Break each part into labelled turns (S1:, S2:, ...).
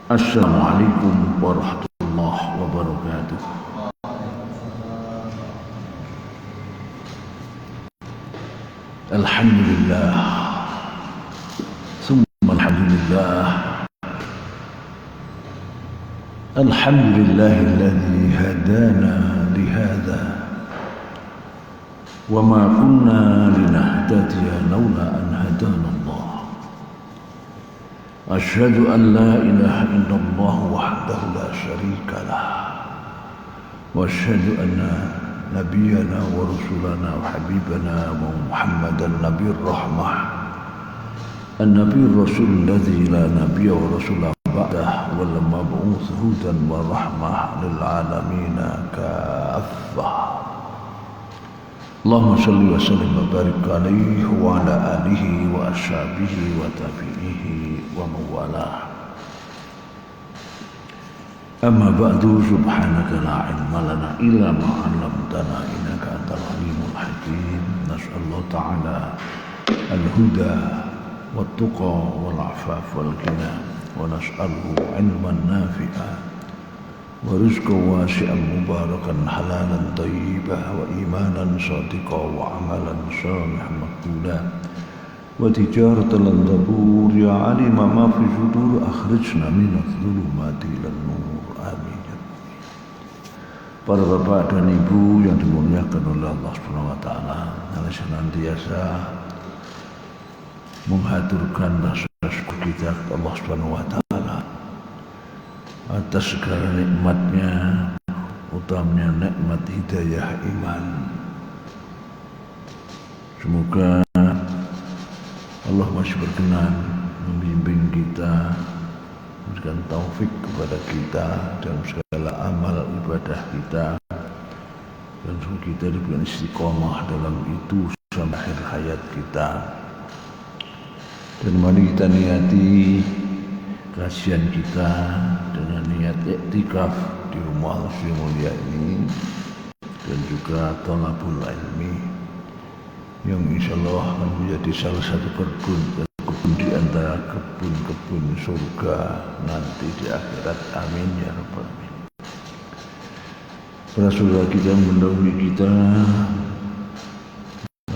S1: Assalamualaikum warahmatullahi wabarakatuh. Alhamdulillah, summa alhamdulillah. Alhamdulillahilladzi hadana lihadza wa ma kunna linahtadiya laula an hadana Allah. Asyhadu an la ilaha illallah wahdahu la syarika lah wa asyhadu anna nabiyyana wa rasulana wa habibana wa muhammadan nabiyur rahmah an-nabiyur rasul alladzi la nabiyya wa rasula ba'dah wal mab'uts hudan wa rahmah lil alamin kaffah. Allahumma shalli wa sallim wa barik alaihi wa ala alihi wa ashabihi wa tabi'ihi wa mawalah. Amma ba'du, subhanaka la ilma lana illa ma 'allamtana innaka antal alimul hakim. Nas'alullah ta'ala al-huda wat-tuqa wal-'afaf wal-ghina wa nas'aluhu 'ilman nafi'a wa rizqan wasi'an mubarakan halalan thayyiban wa imanan shadiqan wa amalan salihan maqbulan wa tijaratan lan tabur ya alima ma fi sudur akhrijna minadh dhulumati ilan nur. Amin. Para bapak dan ibu yang dimuliakan oleh Allah Subhanahu wa taala, senantiasa menghaturkan rasa syukur kita kepada Allah Subhanahu wa taala atas segala nikmatnya, utamanya nikmat hidayah iman. Semoga Allah masih berkenan membimbing kita, memberikan taufik kepada kita dalam segala amal ibadah kita, dan semoga kita diberikan istiqomah dalam itu sampai akhir hayat kita. Dan mari kita niati kajian kita dengan niat iktikaf di rumah yang mulia ini, dan juga thalabul ilmi yang insyaallah akan menjadi salah satu kebun di antara kebun-kebun surga nanti di akhirat. Amin ya rabbal alamin. Para saudara kita yang mendahului kita,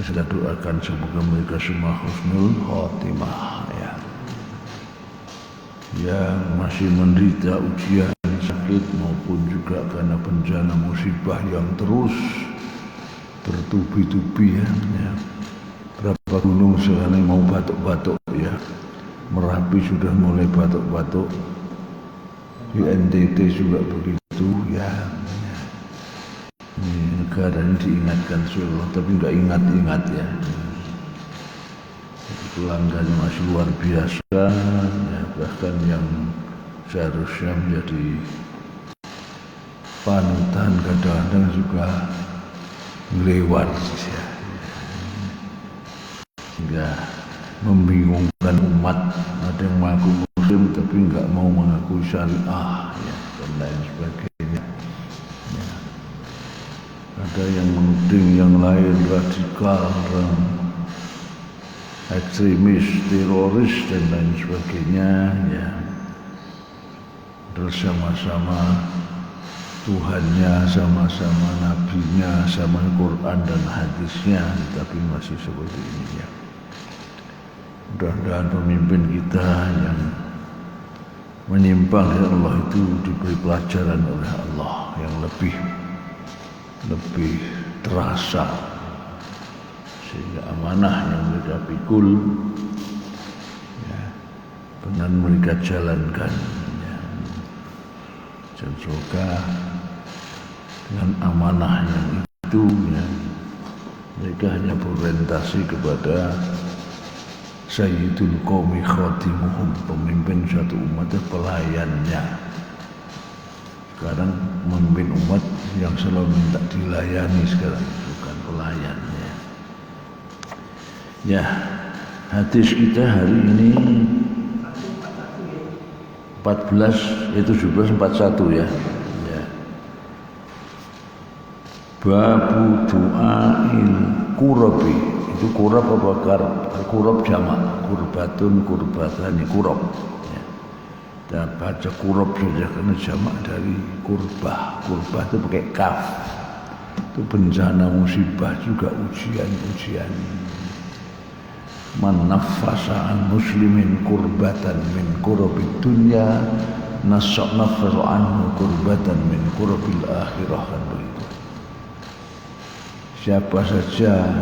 S1: kita doakan semoga mereka semua husnul khotimah ya. Yang masih menderita ujian sakit maupun juga karena bencana musibah yang terus bertubi-tubi ya. Berapa gunung sekarang mau batuk-batuk ya. Merapi sudah mulai batuk-batuk, di NTT juga begitu ya. Ini negara ini diingatkan Solo tapi nggak ingat-ingat ya. Pelanggannya masih luar biasa ya, bahkan yang seharusnya menjadi panutan kadang-kadang juga lewat ya. Hingga membingungkan umat. Ada yang mengaku muslim tapi nggak mau mengaku syariah ya, dan lain sebagainya ya. Ada yang menuding yang lain radikal, ekstremis, teroris dan lain sebagainya ya. Terus sama-sama Tuhannya, sama-sama nabinya, sama Quran dan hadisnya, tapi masih seperti ini ya. Mudah-mudahan pemimpin kita yang menyimpang dari Allah itu diberi pelajaran oleh Allah yang lebih terasa, sehingga amanah yang mereka pikul ya, benar mereka jalankan ya. Dan semoga dengan amanah yang itu ya, mereka hanya berorientasi kepada Sayyidul Qaumi Khatimuhum, pemimpin satu umat, pelayannya. Sekarang memimpin umat yang selalu minta dilayani sekarang, bukan pelayannya. Ya, hadis kita hari ini 14 itu 1741 ya. Ya. Babu du'ail kurabi. Itu kurab apa karab? Kurab jamak, kurbatun, kurbatani, kurab ya. kita baca kurab saja karena jamak dari kurbah. Kurbah itu pakai kaf. Itu bencana musibah juga ujian. Man nafasa an muslimin kurbatan min kurabid dunya nafasa anhu kurbatan min kurabil akhirah, kan begitu. Siapa saja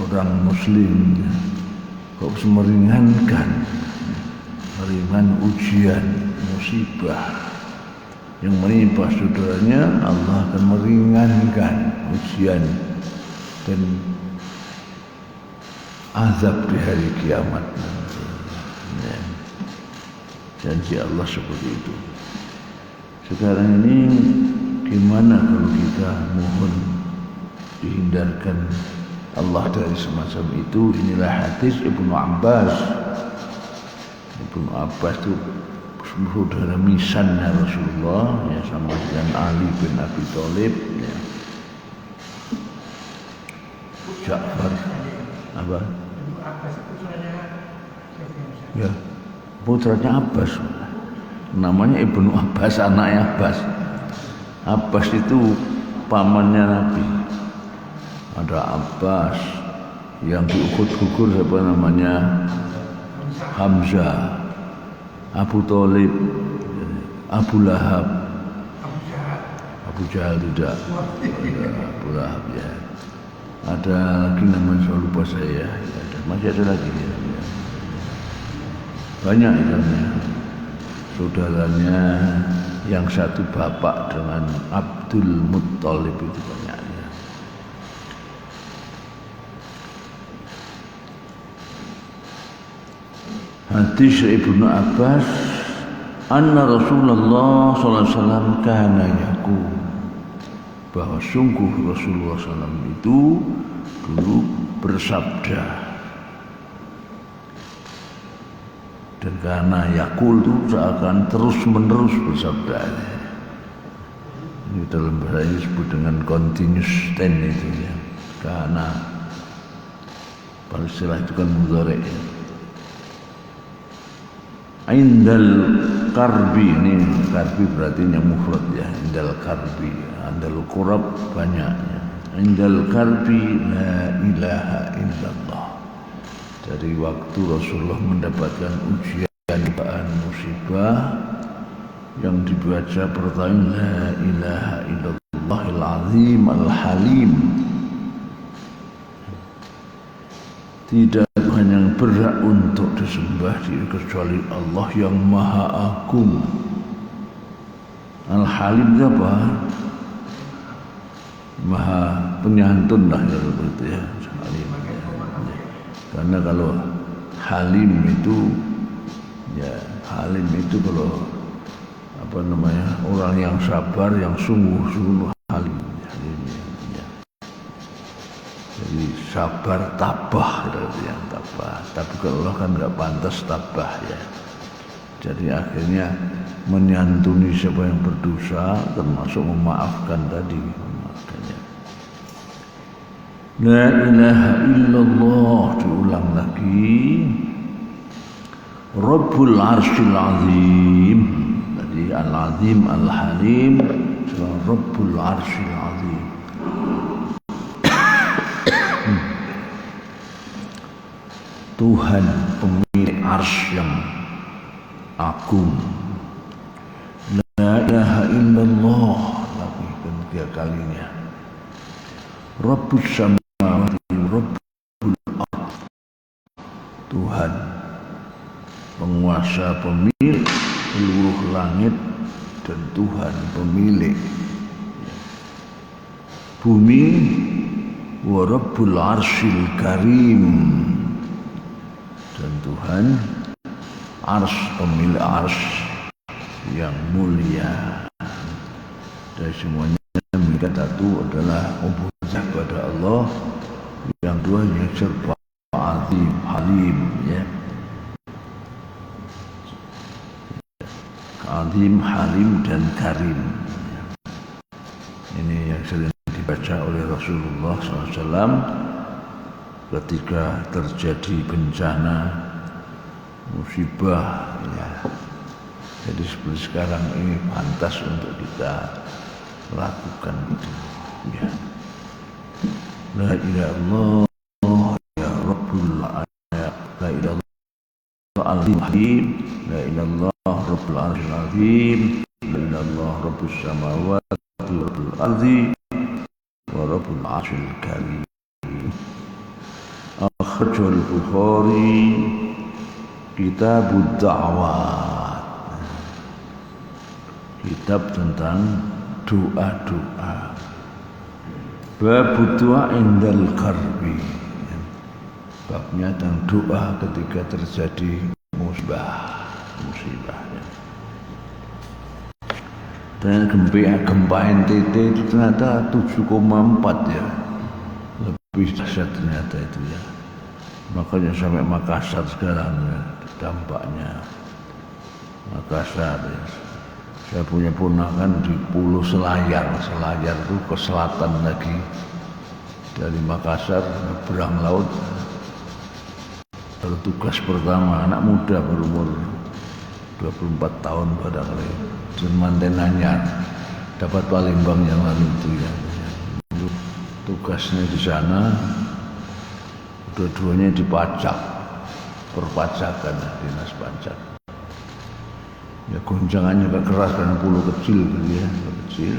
S1: orang muslim kok meringan ujian musibah yang menimpa saudaranya, Allah akan meringankan ujian dan azab di hari kiamat. Ya. Janji Allah seperti itu. Sekarang ini gimana kalau kita mohon dihindarkan Allah dari semacam itu? Inilah hadis Ibnu Abbas. Ibnu Abbas itu saudara misannya Rasulullah, ya, sama dengan Ali bin Abi Thalib, ya. Ja'far apa? Ya, putranya Abbas. Namanya Ibnu Abbas, anaknya Abbas. Abbas itu pamannya Nabi. Ada Abbas yang di Uhud gugur, siapa namanya? Hamzah, Abu Thalib, Abu Lahab, Abu Jahal tidak, Abu Lahab, ya. Ada lagi namanya, saya lupa saya, ya, masih ada lagi, ya. Banyak ikannya. Saudaranya yang satu bapak dengan Abdul Muttalib itu banyaknya. Hadis Ibnu Abbas, anna Rasulullah sallallahu alaihi wasallam kana yaqul, bahwa sungguh Rasulullah SAW itu dulu bersabda. Dan karena yaqul itu seakan terus menerus bersabda. Ini dalam bahasa ini disebut dengan continuous tense itu, ya. Karena pada istilah itu kan mudhari', ya. Indal karbi, ini karbi berarti yang mufrad, ya. Indal karbi, indal kurab banyaknya. Indal karbi la ilaha illallah. Dari waktu Rasulullah mendapatkan ujian musibah yang dibaca pertama la ilaha illallahil azim al-halim. Tidak hanya yang berhak untuk disembah kecuali Allah yang maha agung. Al-halim itu apa? Maha penyantun lah, ya, seperti, ya. Halim. Karena kalau halim itu, ya, halim itu kalau apa namanya, orang yang sabar, yang sungguh-sungguh halim, ya. Jadi sabar tabah, yang tabah. Tapi kalau Allah kan nggak pantas tabah, ya. Jadi akhirnya menyantuni siapa yang berdosa, termasuk memaafkan tadi. La ilaha illallah, diulang lagi. Rabbul arsyil azim. Tadi al-azim, al-halim, Rabbul arsyil azim. Tuhan pemilik arsy yang agung. La ilaha illallah, lagi ketiga kalinya. Rabbus samawati Rabbul ardh, Tuhan penguasa pemilik seluruh langit dan Tuhan pemilik bumi. Wa Rabbul arsyil karim, dan Tuhan arsy, pemilik arsy yang mulia. Dari semuanya mereka satu adalah ubudiyah kepada Allah, yang dua yang serba azim, halim, ya. Azim, halim, dan karim. Ini yang sering dibaca oleh Rasulullah SAW ketika terjadi bencana musibah, ya. Jadi seperti sekarang ini pantas untuk kita lakukan itu. Ya. La ilaha illallah ya Rabbul alamin. La ilaha illallah al-azim. La ilaha illallah Rabbul azim. La ilaha illallah Rabbus samawati Rabbul ardi wa Rabbul arsyil karim. Akhrajal Bukhari Kitabud Da'wat, kitab tentang doa-doa. Bab doa indal karbi, babnya tentang doa ketika terjadi musibah. Dan gempa NTT itu ternyata 7,4 ya, lebih dahsyat ternyata itu ya. Makanya sampai Makassar sekarang ya, dampaknya Makassar ya. Saya punya ponakan di Pulau Selayar itu ke selatan lagi dari Makassar nyebrang laut. Bertugas pertama anak muda berumur 24 tahun barangkali, manten Anyar, dapat Palembang yang lalu itu ya. Tugasnya di sana, dua-duanya dipajak, perpajakan dinas pajak. Ya goncangannya agak keras karena pulau kecil gitu ya, kecil.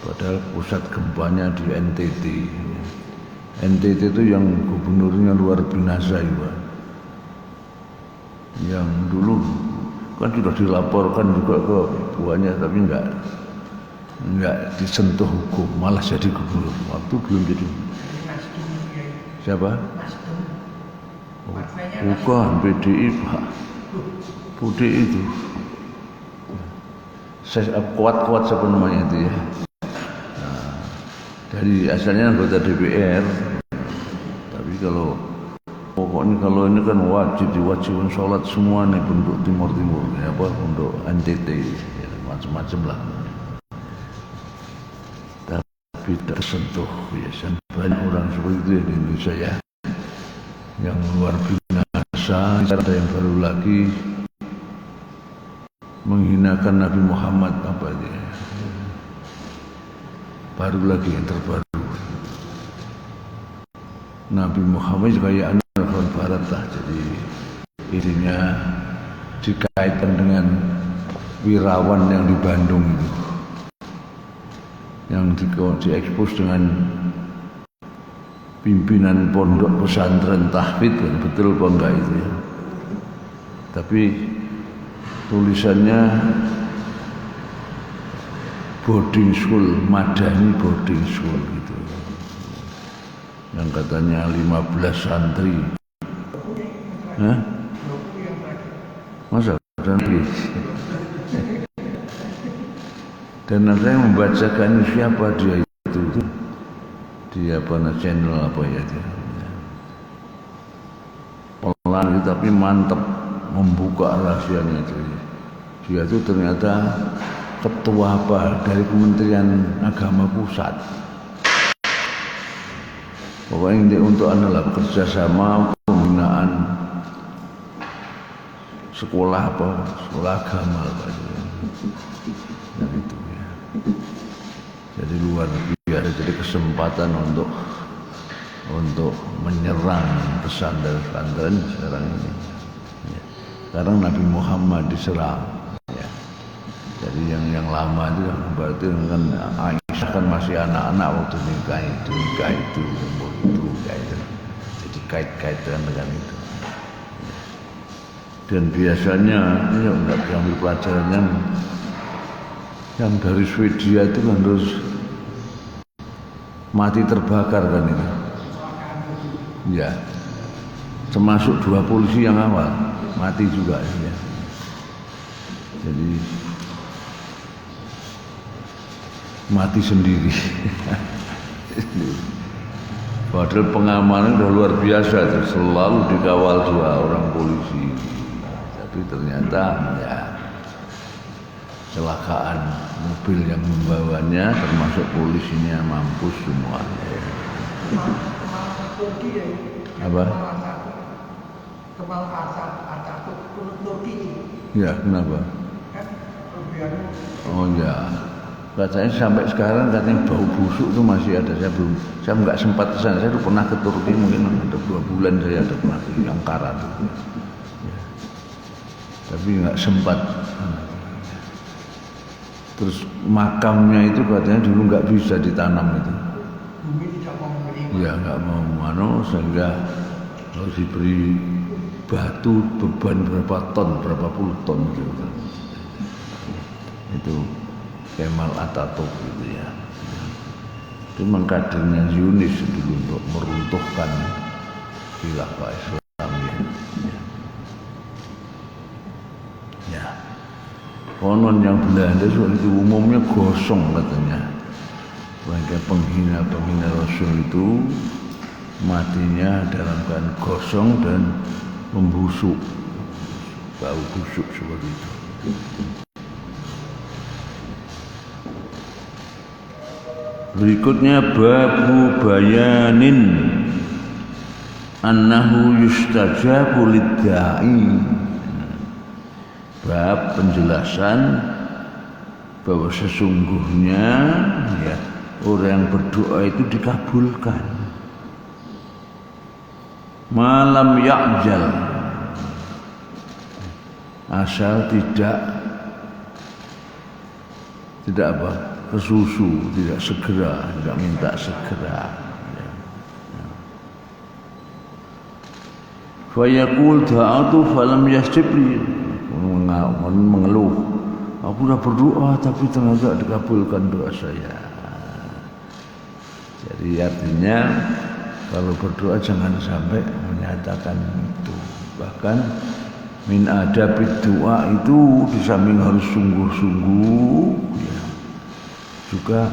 S1: Padahal pusat gempanya di NTT. NTT itu yang gubernurnya luar binasa juga. Yang dulu kan sudah dilaporkan juga ke buahnya, tapi enggak disentuh hukum, malah jadi gubernur. Waktu belum jadi. Siapa? Oh, bukan PDI Pak. Budi itu kuat siapa namanya itu ya. Nah, dari asalnya anggota DPR, tapi pokoknya kalau ini kan diwajibkan sholat semua nih penduduk Timur ya, apa untuk NTT ya, macam-macam lah. Tapi tidak sentuh ya, banyak orang seperti itu di Indonesia ya, yang luar binasa. Ada yang baru lagi menghinakan Nabi Muhammad apa dia, baru lagi yang terbaru. Nabi Muhammad kayak anak barat lah, jadi ininya dikaitkan dengan Wirawan yang di Bandung itu, yang diekspos dengan pimpinan pondok pesantren tahfidz, betul apa enggak itu ya. Tapi tulisannya boarding school, Madani boarding school gitu, yang katanya 15 santri. Hah? Masa santri? Dan ada yang membacakan siapa dia itu dia channel apa ya dia. Pelan tapi mantap membuka rahasianya itu. Dia itu ternyata ketua apa dari Kementerian Agama Pusat. Pokoknya untuk adalah kerjasama pembinaan sekolah agama dan itu ya. Jadi luar biasa, jadi kesempatan untuk menyerang pesantren sekarang ini. Ya. Sekarang Nabi Muhammad diserang. Ya. Jadi yang lama itu berarti kan Aisyah kan masih anak-anak waktu nikah itu, umur itu, jadi kait-kaitan dengan itu. Dan biasanya ya enggak diambil pelajarannya yang dari Swedia itu kan harus mati terbakar kan ini. Ya, termasuk 2 polisi yang awal mati juga ya. Jadi mati sendiri. Padahal pengamanan udah luar biasa, selalu dikawal 2 orang polisi. Tapi ternyata ya kecelakaan mobil yang membawanya termasuk polisinya mampus semua. Apa?
S2: Kemal Atatürk Turki.
S1: Ya, kenapa?
S2: Kan kemudian
S1: Oh ya, katanya sampai sekarang katanya bau busuk itu masih ada. Saya nggak sempat ke sana. Saya tuh pernah ke Turki mungkin ada 2 bulan saya ada pernah ke Ankara tuh. Ya. Tapi nggak sempat. Terus makamnya itu katanya dulu nggak bisa ditanam itu.
S2: bumi tidak mau menerima.
S1: Ya nggak mau sehingga harus diberi batu beban berapa ton, berapa puluh ton gitu kan. Itu Kemal Atatürk gitu ya. Itu memang kadernya Zionis dulu untuk meruntuhkan khilafah Islam ya. Konon yang Belanda soal itu umumnya gosong katanya. Mereka penghina Rasul itu matinya dalam keadaan gosong dan membusuk, bau busuk seperti itu. Berikutnya babu bayanin annahu yustajabu lidda'i. Bab penjelasan bahwa sesungguhnya ya orang yang berdoa itu dikabulkan. Malam ya'jal, asal tidak apa kesusu, tidak segera, tidak minta segera. Fa yaqul da'atu falam yastajib, mengeluh, aku sudah berdoa tapi ternyata dikabulkan doa saya. Jadi artinya kalau berdoa jangan sampai menyatakan itu. Bahkan min adabid doa itu di samping harus sungguh-sungguh ya, juga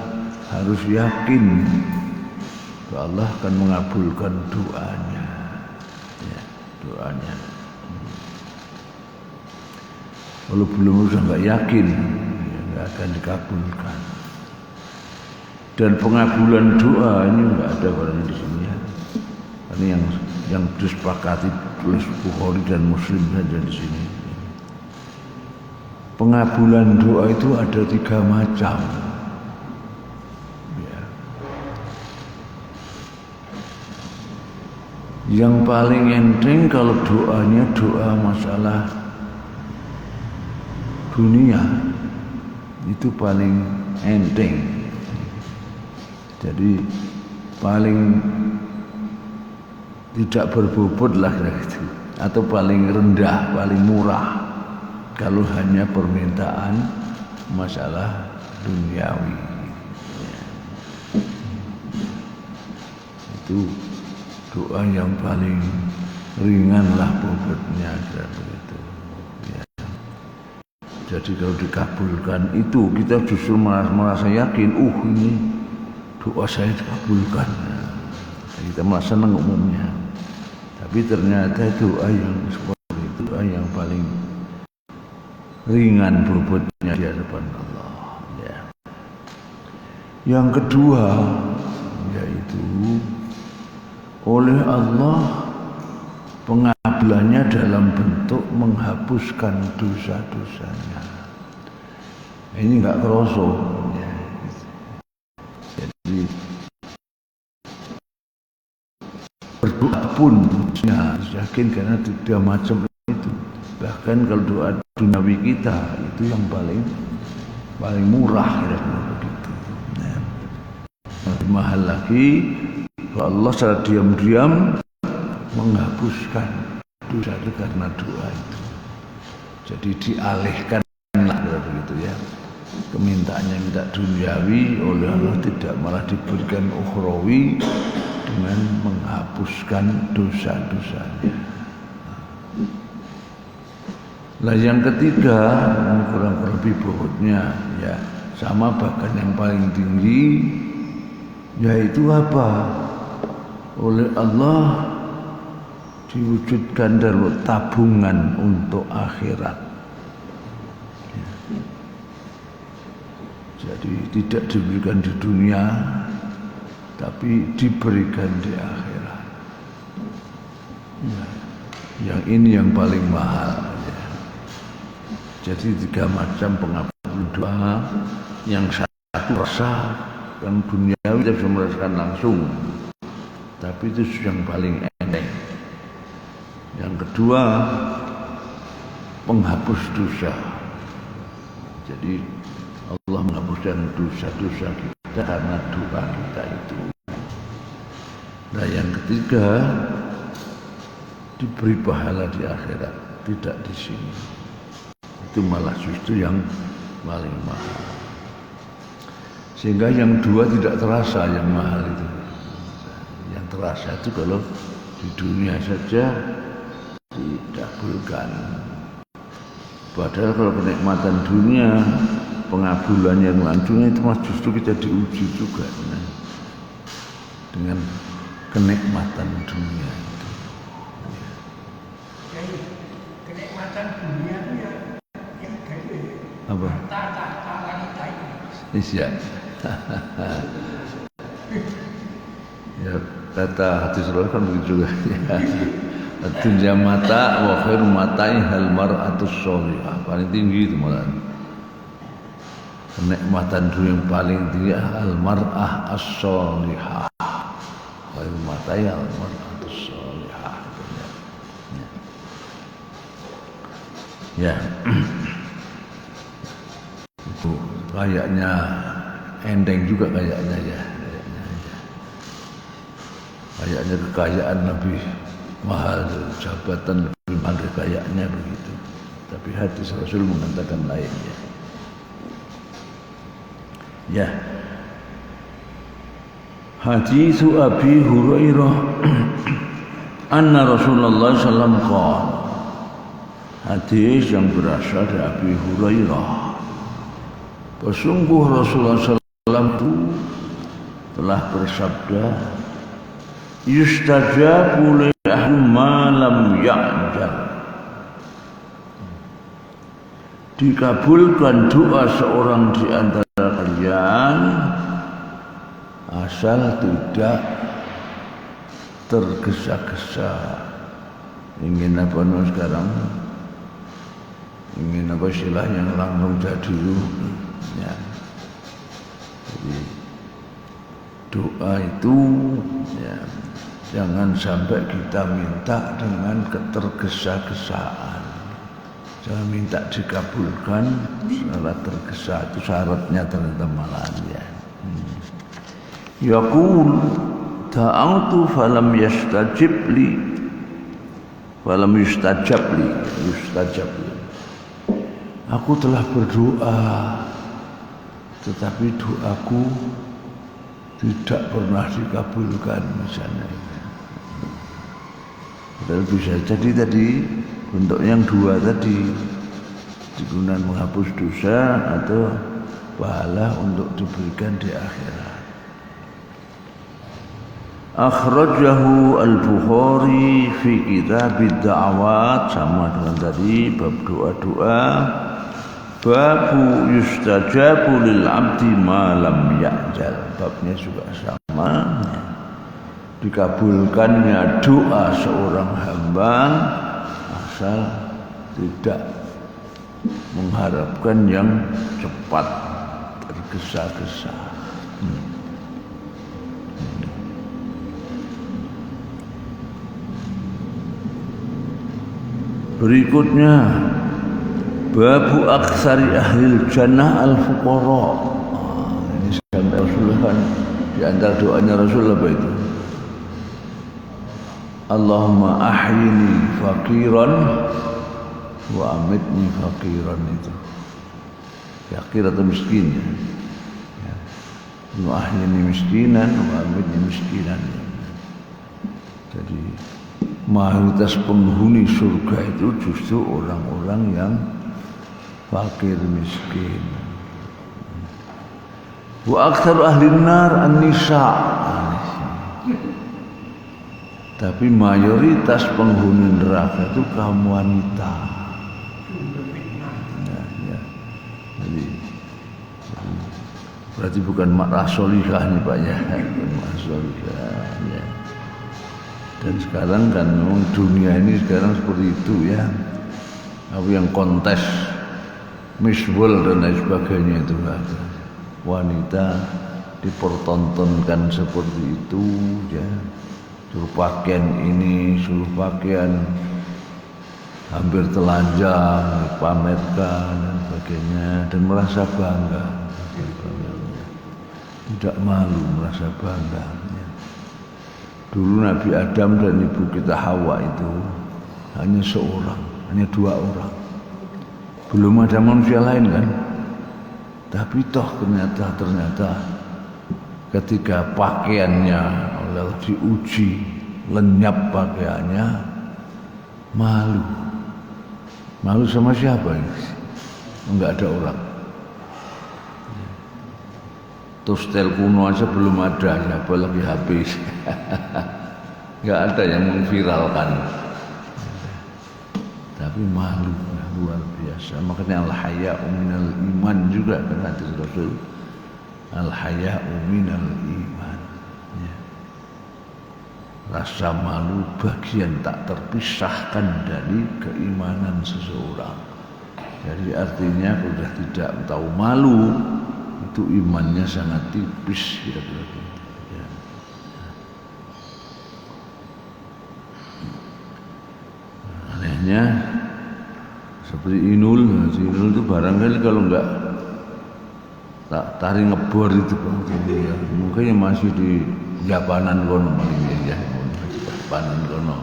S1: harus yakin bahwa Allah akan mengabulkan doanya ya, doanya. Kalau belum sudah nggak yakin ya, nggak akan dikabulkan. Dan pengabulan doa ini nggak ada barangnya di sini ya. Ini yang disepakati oleh Bukhari dan Muslim saja di sini. Pengabulan doa itu ada 3 macam. Ya. Yang paling enteng kalau doanya doa masalah dunia itu paling enteng. Jadi paling tidak berbobot lah gitu, atau paling rendah, paling murah kalau hanya permintaan masalah duniawi. Itu doa yang paling ringan lah bobotnya begitu. Ya. Jadi kalau dikabulkan itu kita justru merasa yakin, ini doa saya dikabulkan. Kita malah senang umumnya. Tapi ternyata doa yang seperti itu doa yang paling ringan bobotnya di hadapan Allah. Ya. Yang kedua yaitu oleh Allah pengabulannya dalam bentuk menghapuskan dosa-dosanya. Ini enggak kerasa. Ya. Jadi berdoa pun ya, yakin karena 3 macam itu. Bahkan kalau doa duniawi kita itu yang paling murah kira-kira begitu. Nah, lebih mahal lagi Allah secara diam-diam menghapuskan dosa itu karena doa itu. Jadi dialihkan lah begitu ya. Kemintaannya minta duniawi oleh Allah tidak malah diberikan ukhrawi dengan menghapuskan dosa-dosanya. Nah yang ketiga kurang lebih bobotnya ya sama bahkan yang paling tinggi yaitu apa? Oleh Allah diwujudkan dalam tabungan untuk akhirat. Jadi tidak diberikan di dunia tapi diberikan di akhirat. Ya. Yang ini yang paling mahal. Ya. Jadi 3 macam pengabul doa. Yang satu rasa, yang duniawi kita bisa merasakan langsung. Tapi itu yang paling enteng. Yang kedua, penghapus dosa. Jadi Allah menghapuskan dosa-dosa kita karena doa kita itu. Nah yang ketiga, diberi pahala di akhirat, tidak di sini. Itu malah justru yang paling mahal. Sehingga yang dua tidak terasa yang mahal itu. Yang terasa itu kalau di dunia saja didahulukan. Padahal kalau kenikmatan dunia, pengabulannya dengan dunia itu justru kita diuji juga dengan kenikmatan dunia itu.
S2: Jadi kenikmatan dunia itu yang dari
S1: Apa?
S2: tata wanita itu.
S1: Iya. Ya kata hadis Rasul kan begitu juga. Ya. Dunia mata wa khairu matai hal mar'atus sholihah. Paling tinggi itu malah. Kenikmatan dunia yang paling tinggi al mar'ah as-sholihah. Khairu matai hal mar'atus sholihah. Ya. Itu kayaknya endeng juga kayaknya ya. Kayaknya kekayaan lebih mahal, jabatan lebih mahal kayaknya begitu. Tapi hadis Rasul mengatakan lainnya. Ya. Hadis Abi Hurairah anna Rasulullah sallallahu alaihi wasallam hadis yang berasal dari Abi Hurairah. Sesungguh Rasulullah SAW itu telah bersabda, yustajabu li ahli ma lam ya'jal. Dikabulkan doa seorang di antara kalian asal tidak tergesa-gesa. Ingin apa sekarang? Ingin apa istilah yang langsung jadi dulu. Ya. Jadi doa itu ya, jangan sampai kita minta dengan ketergesa-gesaan. Jangan minta dikabulkan secara tergesa, itu syaratnya ternyata malahan ya. Yaqul da'autu falam yastajib li yustajab li. Aku telah berdoa tetapi doaku tidak pernah dikabulkan misalnya. Padahal bisa jadi tadi bentuk yang dua tadi digunakan menghapus dosa atau pahala untuk diberikan di akhirat. Akhrajahu Al-Bukhari fi kitab ad-da'awat, sama dengan tadi bab doa-doa. Babu yustajabu lil abdi ma lam ya'jal. Babnya juga sama. Dikabulkannya doa seorang hamba asal tidak mengharapkan yang cepat, tergesa-gesa. Berikutnya babu aksari ahlil jannah al-fuqara. Ini sampai Rasulullah kan di antara doanya Rasulullah apa itu? Allahumma ahyini faqiran wa amitni faqiran itu. Fakir atau miskin ya. Wa ahyini miskinan wa amitni miskinan. Jadi mayoritas penghuni surga itu justru orang-orang yang fakir miskin. Wa aktsaru ahlin nar an-nisa. Tapi mayoritas penghuni neraka itu kaum wanita. Ya. Jadi berarti bukan mar'ah solihah nih Pak ya. Mar'ah solihah ya. Dan sekarang kan memang dunia ini sekarang seperti itu ya. Apa yang kontes Miss World dan lain sebagainya itu ada. Wanita dipertontonkan seperti itu ya. Suruh pakaian ini, suruh pakaian hampir telanjang, pamerkan dan sebagainya, dan merasa bangga. Tidak malu, merasa bangga. Dulu Nabi Adam dan ibu kita Hawa itu hanya seorang, hanya 2 orang. Belum ada manusia lain kan. Tapi toh ternyata ketika pakaiannya oleh diuji, lenyap pakaiannya, malu. Malu sama siapa ini? Enggak ada orang. Tostel kuno aja belum ada, siapa lagi habis. Enggak ada yang memviralkan. Tapi malu, luar biasa. Makanya al-haya'u minal iman juga kan hadis Rasul. Al-haya'u minal iman. Ya. Rasa malu bagian tak terpisahkan dari keimanan seseorang. Jadi artinya kalau sudah tidak tahu malu, itu imannya sangat tipis kira-kira. Ya. Anehnya seperti Inul itu barangkali kalau enggak tak tarik ngebor itu ya. Mungkin masih di Japanan kono ya. Japanan kono.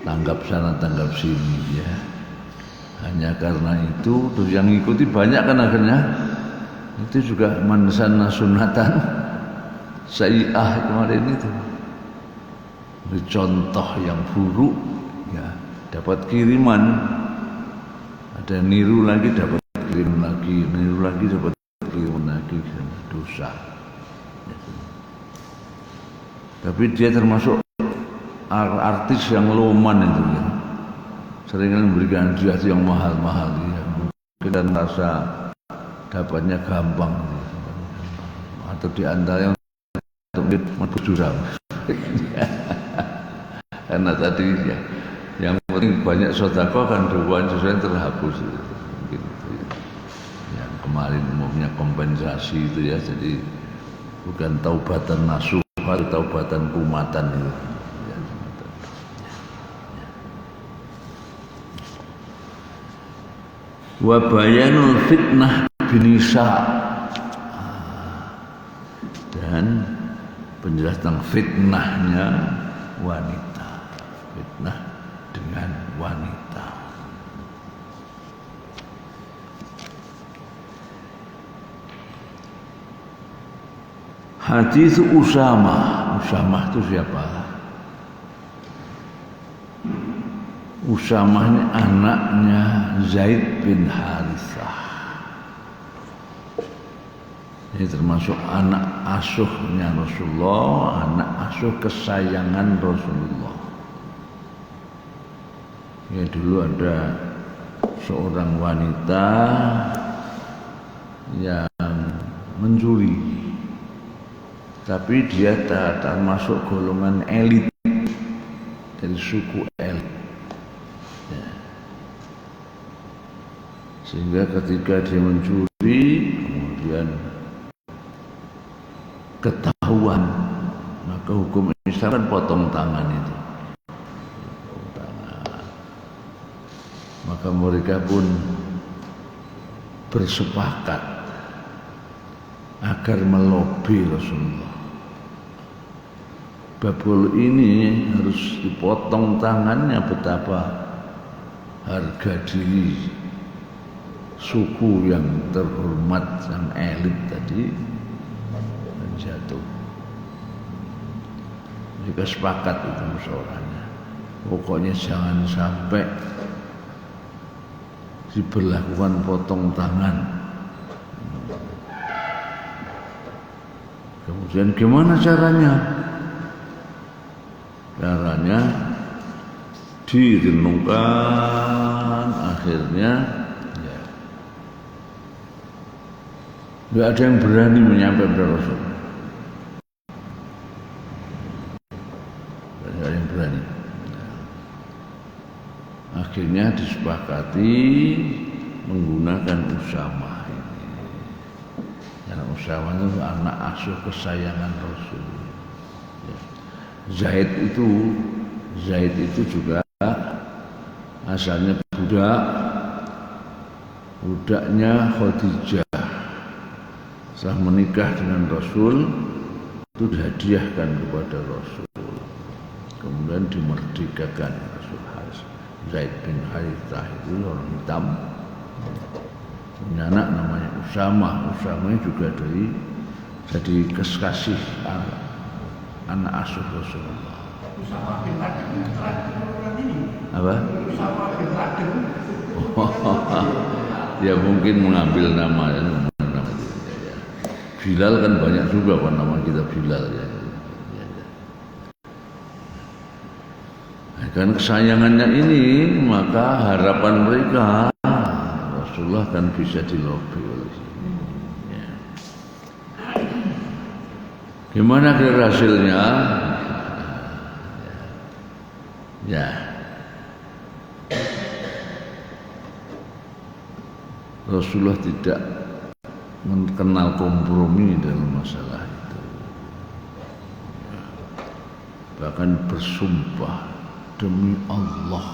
S1: Tanggap sana tanggap sini ya. Hanya karena itu terus yang ngikuti banyak kan akhirnya. Itu juga mansan sunatan sayyi'ah kemarin itu. Contoh yang buruk ya, dapat kiriman, ada niru lagi dapat kirim lagi, niru lagi dapat kirim lagi, dosa. Tapi dia termasuk artis yang loman itu ya. Sering memberikan hadiah yang mahal-mahal ya. Mungkin rasa dapatnya gampang atau di antara yang untuk jurang. Karena tadi ya, yang penting banyak sedekah kan doa sesuai terhapus mungkin itu ya. Yang kemarin umumnya kompensasi itu ya, jadi bukan taubatan nasuh atau taubatan kumatan itu ya, wa bayanul fitnah binisa, dan penjelasan fitnahnya wanita, fitnah dengan wanita. Hadis Usamah itu siapa? Usamah ini anaknya Zaid bin Harithah. Ini termasuk anak asuhnya Rasulullah, anak asuh kesayangan Rasulullah. Ya dulu ada seorang wanita yang mencuri, tapi dia termasuk golongan elit dari suku elit. Ya. Sehingga ketika dia mencuri, kemudian ketahuan, maka hukum Islam kan potong tangan itu. Potong tangan. Maka mereka pun bersepakat agar melobi Rasulullah. Babul ini harus dipotong tangannya, betapa harga diri suku yang terhormat yang elit tadi jatuh. Juga sepakat itu musyawarahnya. Pokoknya jangan sampai diberlakukan potong tangan. Kemudian gimana caranya? Caranya direnungkan, akhirnya ya, nggak ada yang berani menyampaikan kepada Rasul. akhirnya disepakati menggunakan Usamah ini. Karena Usamah itu anak asuh kesayangan Rasul. Zaid itu juga asalnya budaknya Khadijah. Setelah menikah dengan Rasul itu dihadiahkan kepada Rasul, kemudian dimerdekakan Rasul. Zaid bin Harithah itu orang hitam, punya anak namanya Usamah. Usamah juga jadi kekasih anak asuh Rasulullah.
S2: Usama bin Laden orang ini.
S1: Apa?
S2: Usama bin Laden.
S1: Ya mungkin mengambil nama ya. Bilal kan banyak juga apa nama kita Bilal ya. Nah, kan kesayangannya ini maka harapan mereka Rasulullah kan bisa dilobi oleh sini. Ya. Gimana kira hasilnya? Ya. Rasulullah tidak mengenal kompromi dalam masalah itu. Bahkan bersumpah demi Allah,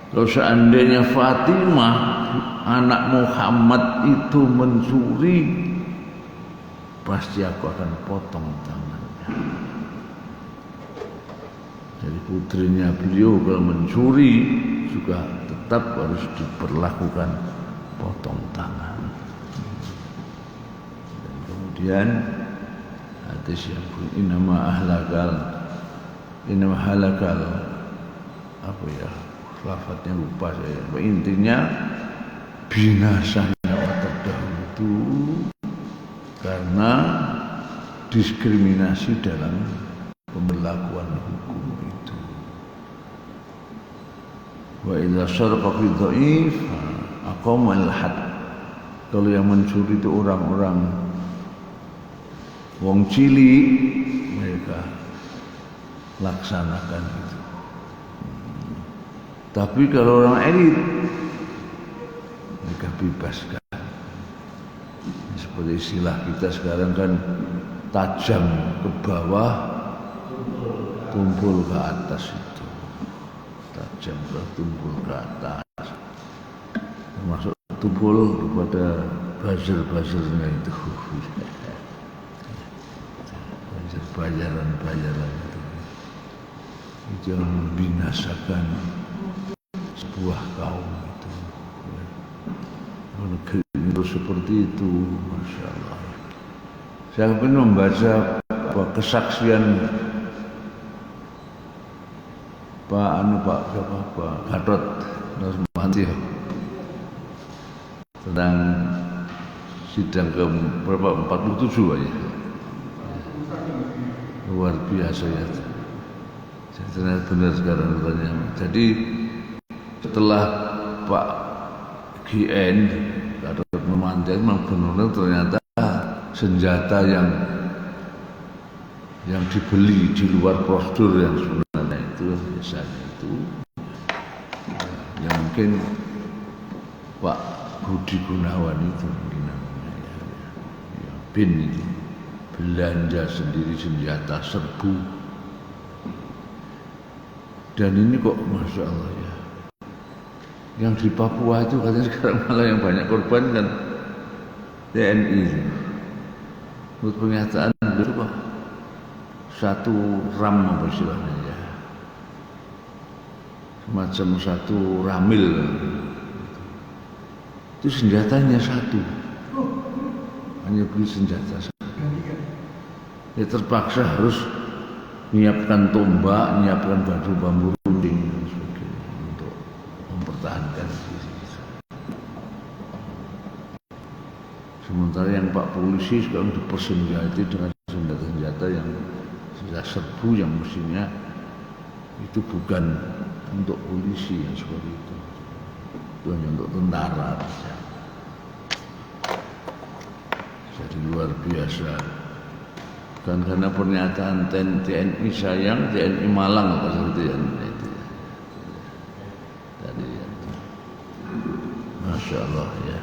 S1: kalau seandainya Fatimah anak Muhammad itu mencuri, pasti aku akan potong tangannya. Jadi putrinya beliau kalau mencuri juga tetap harus diperlakukan potong tangan. Dan kemudian hadis yang inama halakal apa ya, lafadznya lupa saya. Intinya binasanya terdahulu itu karena diskriminasi dalam pemberlakuan hukum itu. Wa idza syaraqa fi dhaif aqamal had. Kalau yang mencuri itu orang-orang wong cilik, mereka laksanakan itu. Tapi kalau orang elit, mereka bebaskan. Seperti istilah kita sekarang kan tajam ke bawah, tumpul ke atas itu. Tajam ke tumpul ke atas. Termasuk tumpul kepada buzzer-buzzernya itu. Bayaran-bayaran itu yang membinasakan sebuah kaum itu. Negeri itu seperti itu, masya Allah. Saya pernah membaca kesaksian Pak Gatot Nurmantio tentang sidang ke berapa 47 aja. Luar biasa ya. Ternyata benar sekarang katanya. Jadi setelah Pak GN Gatot Nurmantio memang benar ternyata senjata yang dibeli di luar prosedur yang sebenarnya itu biasanya itu yang mungkin Pak Budi Gunawan itu mungkin namanya ya, BIN itu belanja sendiri senjata serbu. Dan ini kok masya Allah ya, yang di Papua itu katanya sekarang malah yang banyak korban kan TNI. Menurut pernyataan itu kok satu RAM apa istilahnya ya, semacam satu ramil itu senjatanya satu, hanya beli senjata satu. Ya terpaksa harus menyiapkan tombak, menyiapkan batu bambu runcing dan sebagainya untuk mempertahankan diri. Sementara yang Pak Polisi sekarang dipersenjatai dengan senjata-senjata yang senjata serbu yang mestinya itu bukan untuk polisi yang seperti itu hanya untuk tentara saja. Jadi luar biasa. Bukan karena pernyataan TNI sayang, TNI Malang apa seperti itu. Masya Allah ya.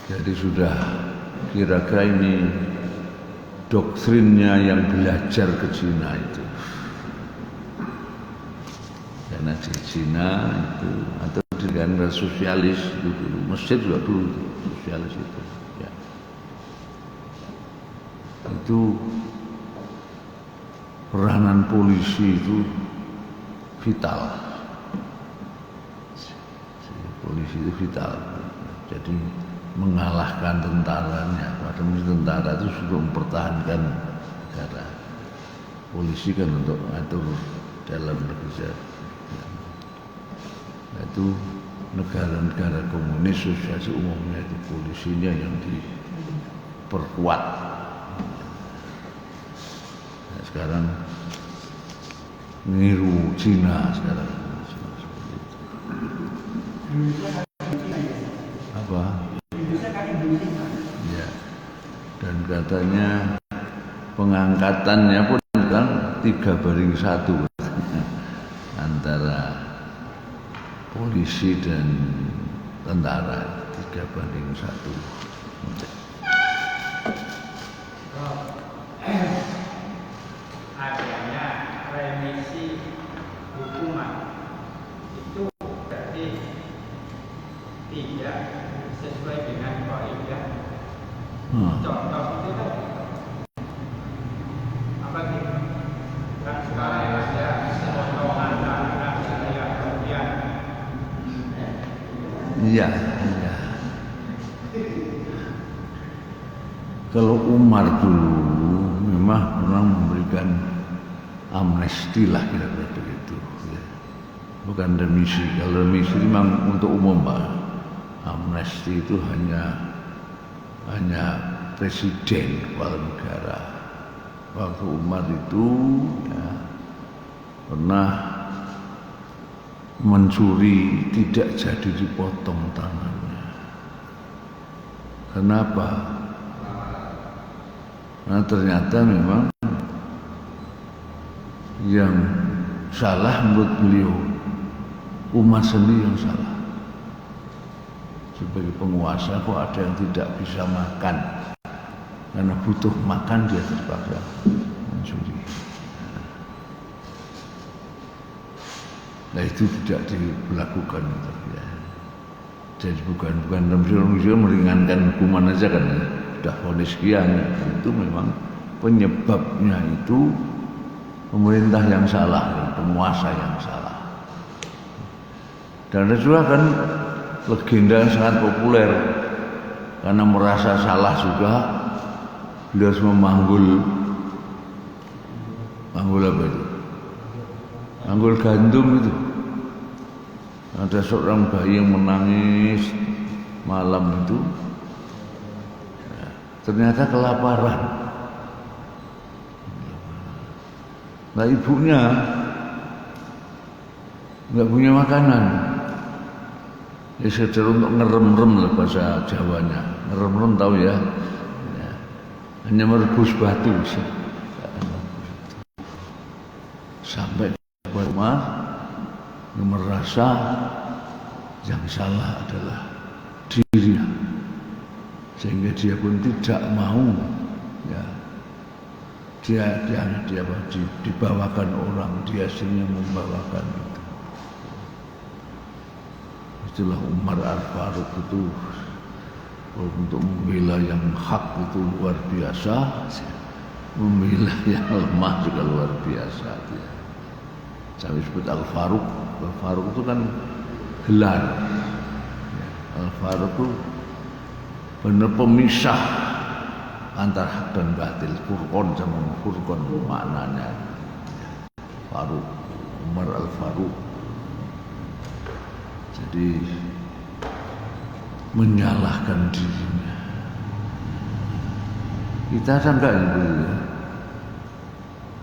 S1: Jadi sudah kira-kira ini doktrinnya yang belajar ke Cina itu. Karena di Cina itu atau di negara sosialis itu dulu, Mesir juga dulu sosialis itu. Ya. Itu peranan polisi itu vital. Polisi itu vital. Jadi mengalahkan tentaranya. Padahal tentara itu sudah mempertahankan negara. Polisi kan untuk mengatur dalam negara. Itu negara-negara komunis sosialis umumnya itu polisinya yang diperkuat. Nah, sekarang niru Cina sekarang. Apa? Ya. Dan katanya pengangkatannya pun kan 3-1 antara polisi dan tentara 3-1.
S2: Adanya remisi hukuman itu berarti tidak sesuai dengan kaidah. Contoh itu kan apa sih? Kan sekarang ada potongan antara kemudian.
S1: Iya, iya. Kalau Umar dulu memang pernah memberikan amnesti lah kira-kira begitu. Ya. Bukan remisi. Kalau remisi memang untuk umum Pak. Amnesti itu hanya presiden kepala negara. Waktu Umar itu ya, pernah mencuri tidak jadi dipotong tangannya. Kenapa? Nah ternyata memang yang salah menurut beliau umat sendiri yang salah. Sebagai penguasa kok ada yang tidak bisa makan, karena butuh makan dia terpaksa mencuri. Nah itu tidak dilakukan ya. Jadi bukan remisi meringankan hukuman aja kan ya. Sudah vonis sekian itu memang penyebabnya itu pemerintah yang salah, penguasa yang salah. Dan ada juga kan legenda yang sangat populer karena merasa salah juga beliau harus memanggul apa itu? Manggul gandum itu. Ada seorang bayi yang menangis malam itu. Ya, ternyata kelaparan. Nah ibunya nggak punya makanan. Ya sekedar untuk ngerem-rem lah bahasa Jawanya. Ngerem-rem tahu ya. Ya. Hanya merebus batu sih. Sampai Umar merasa yang salah adalah dirinya, sehingga dia pun tidak mau ya dibawakan orang, dia sendiri membawakan itu. Itulah Umar Al-Faruq itu untuk membela yang hak itu luar biasa, membela yang lemah juga luar biasa. Saya sebut Al-Faruq. Al-Faruq itu kan gelar. Al-Faruq itu benar pemisah antara hak dan batil. Furqan sama Furqan maknanya. Faruq, Umar Al-Faruq. Jadi menyalahkan dirinya. Kita sangka itu ya.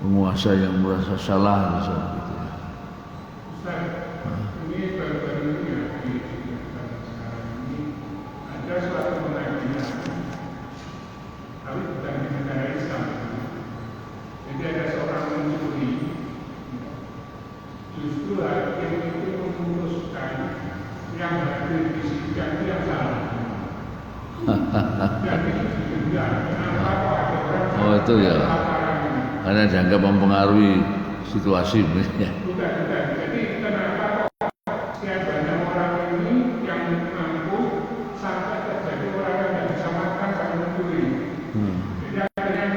S1: Penguasa yang merasa salah misalnya.
S2: Ini baru-baru ini ya, sekarang ini ada suatu pengajian, tapi bukan di negara Islam. Jadi ada seorang mencuri, justru hakim itu memutuskan yang hadir di sidang itu yang salah. Yang itu juga kenapa kok ada orang
S1: Oh itu ya, karena dianggap mempengaruhi situasi.
S2: Bukan. Jadi kenapa kok sekian banyak orang ini yang mampu sampai terjadi orang yang tidak bisa makan sampai mencuri. Jadi akhirnya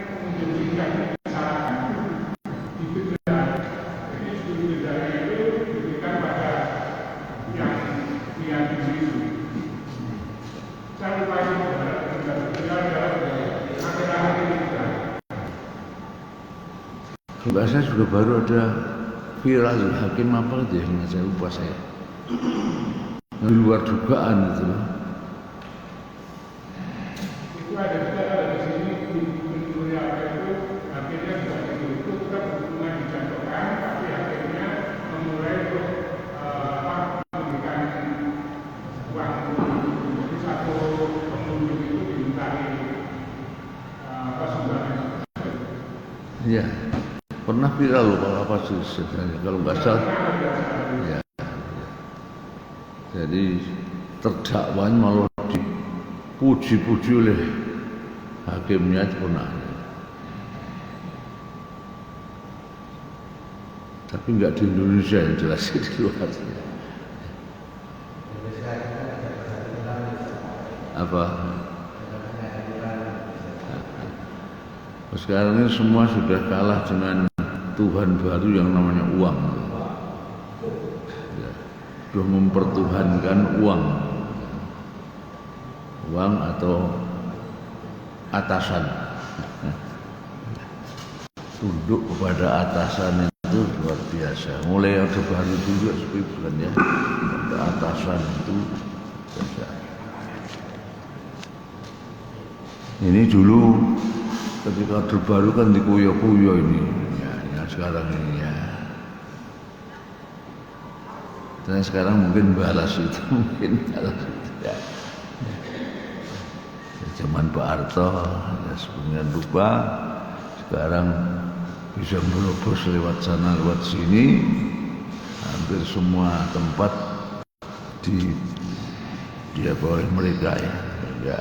S2: pengunjung sidang ini disalahkan. Itu benar. Jadi studi negara itu diberikan pada yang diyakini itu. Saya lupa itu akhir-akhir ini kita.
S1: Saya juga baru ada viral hakim apa itu yang saya lupa saya. Di luar dugaan itu.
S2: Itu ada di sini di apa itu akhirnya juga itu kita berhubungan dicontohkan tapi akhirnya memulai untuk memberikan uang jadi satu pengunjung itu dimintai sumbangan.
S1: Iya, pernah viral loh kalau apa sih sebenarnya kalau nggak salah. Ya. Jadi terdakwanya malah dipuji-puji oleh hakimnya itu pernah. Tapi nggak di Indonesia yang jelas di luar. Apa? Sekarang ini semua sudah kalah dengan Tuhan baru yang namanya uang. Ya, sudah mempertuhankan uang atau atasan. Tunduk kepada atasan itu luar biasa. Mulai Orde Baru juga sebenarnya pada atasan itu biasa. Ini dulu ketika Orde Baru kan dikuyo-kuyo ini, ya sekarang ini ya. Dan sekarang mungkin balas itu, ya. Zaman Pak Harto, ya sebenarnya lupa. Sekarang bisa merobos lewat sana lewat sini, hampir semua tempat oleh mereka ya.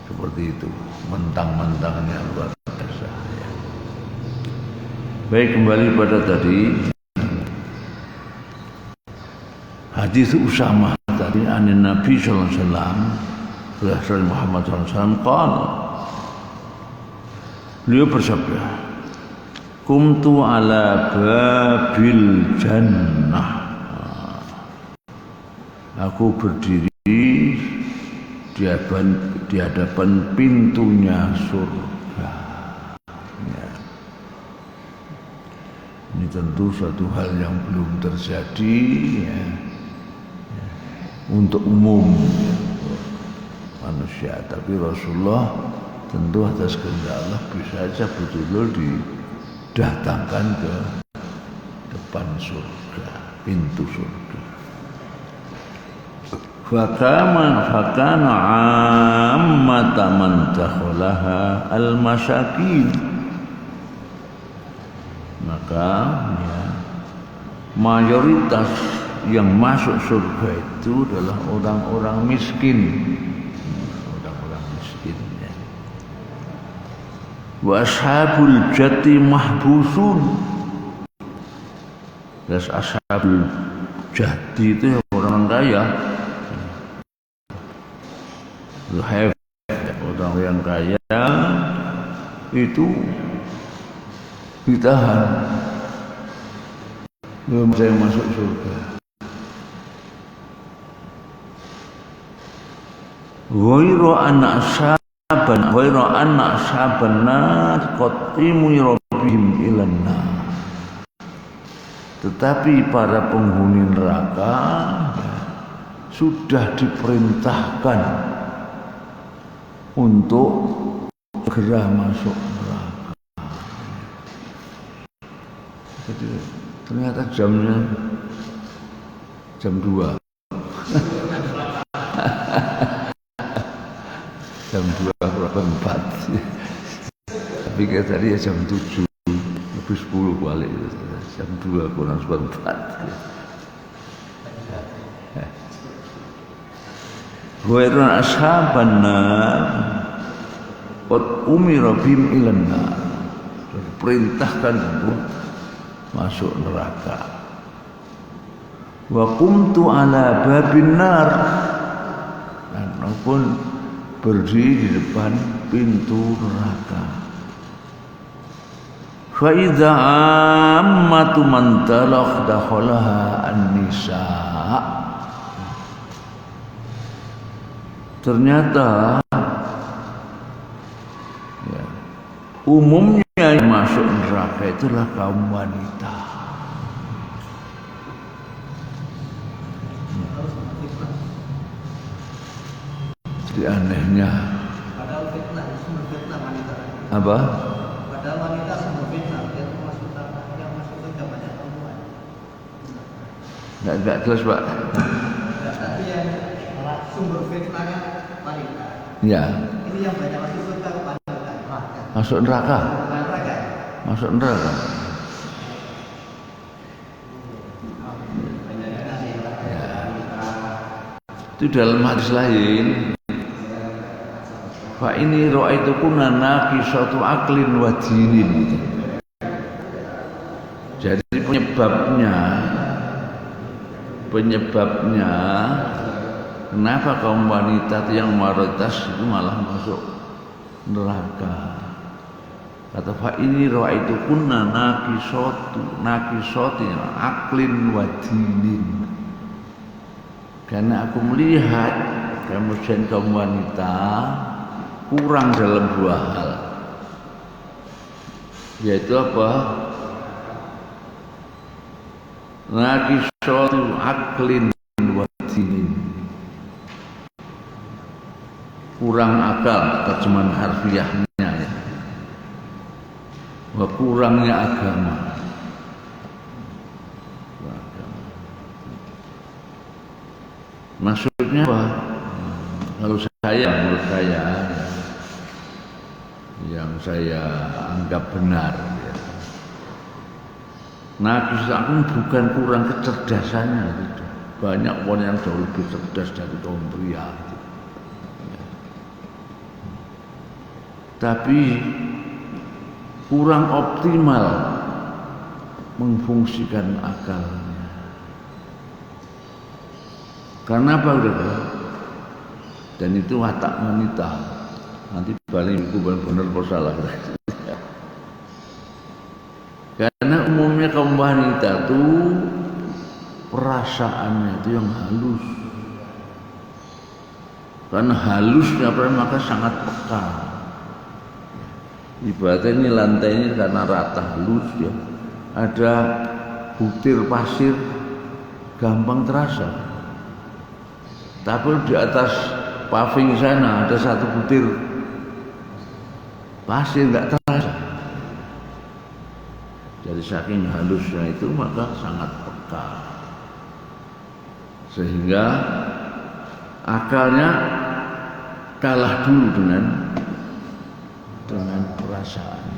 S1: Seperti itu, mentang-mentangnya luar biasa. Ya. Baik, kembali pada tadi hadis Usamah tadi anin Nabi sallallahu alaihi wasallam, Rasul Muhammad sallallahu alaihi wasallam qala, beliau bersabda, "Kumtu ala babil jannah." Aku berdiri di hadapan pintunya surga. Ya. Ini tentu suatu hal yang belum terjadi ya. Untuk umum manusia, tapi Rasulullah tentu atas kehendak Allah bisa saja betul-betul didatangkan ke depan surga, pintu surga. Fakana ammata man dakhalaha al-masyakin. Maka ya, mayoritas yang masuk surga itu adalah orang-orang miskin. Orang-orang miskin ya. Wa ashabul jati mahbusun. Dan ashabul jati itu orang kaya. Orang yang kaya itu ditahan, belum saya masuk surga. Ghairu anak saban qatimu rabbihim ilan nar. Tetapi para penghuni neraka sudah diperintahkan untuk segera masuk neraka. Jadi ternyata jamnya jam 2. Jam 2:04. Tapi kayak tadi ya jam 7 lebih 10 balik. Jam 2:04. Ghairun ashaban nar qad umira bihim ilan nar, perintahkan untuk masuk neraka. Wa qumtu ala babin nar, dan aku pun berdiri di depan pintu neraka. Fa idza ammatu man talaq dakhalaha an-nisa. Ternyata ya, umumnya yang masuk neraka itulah kaum wanita. Jadi anehnya.
S3: Padahal fitnah, sumber fitnah wanita.
S1: Apa?
S3: Padahal wanita sumber fitnah, dia masuk neraka, yang masuk surga banyak perempuan.
S1: Enggak jelas, Pak.
S3: Tapi yang sumber fitnahnya wanita.
S1: Ya.
S3: Ini yang banyak masuk surga wanita.
S1: Masuk neraka.
S3: Neraka.
S1: Masuk neraka. Ya. Itu dalam hadis lain. Fa ini ra'aitukunna naqisatu aqlin wa dinin. Jadi penyebabnya kenapa kaum wanita yang mayoritas itu malah masuk neraka. Kata fa ini ra'aitukunna naqisatu aqlin wa dinin. Karena aku melihat kaum wanita kurang dalam dua hal, yaitu apa? Naqisatu aqlin wa dinin, kurang akal, terjemahan harfiahnya ya. Kurangnya agama. Maksudnya apa? Kalau menurut saya yang saya anggap benar ya. Naqis aku bukan kurang kecerdasannya gitu. Banyak orang yang jauh lebih cerdas dari kaum pria gitu. Ya. Tapi kurang optimal mengfungsikan akalnya. Karena apa udah? Dan itu watak wanita. Nanti paling benar salah. Karena umumnya kaum wanita itu perasaannya itu yang halus. Karena halusnya maka sangat peka. Ibaratnya ini lantai ini karena rata halus ya. Ada butir pasir gampang terasa. Tapi di atas paving sana ada satu butir pasir nggak terasa. Jadi saking halusnya itu maka sangat peka, sehingga akalnya kalah dulu dengan perasaannya.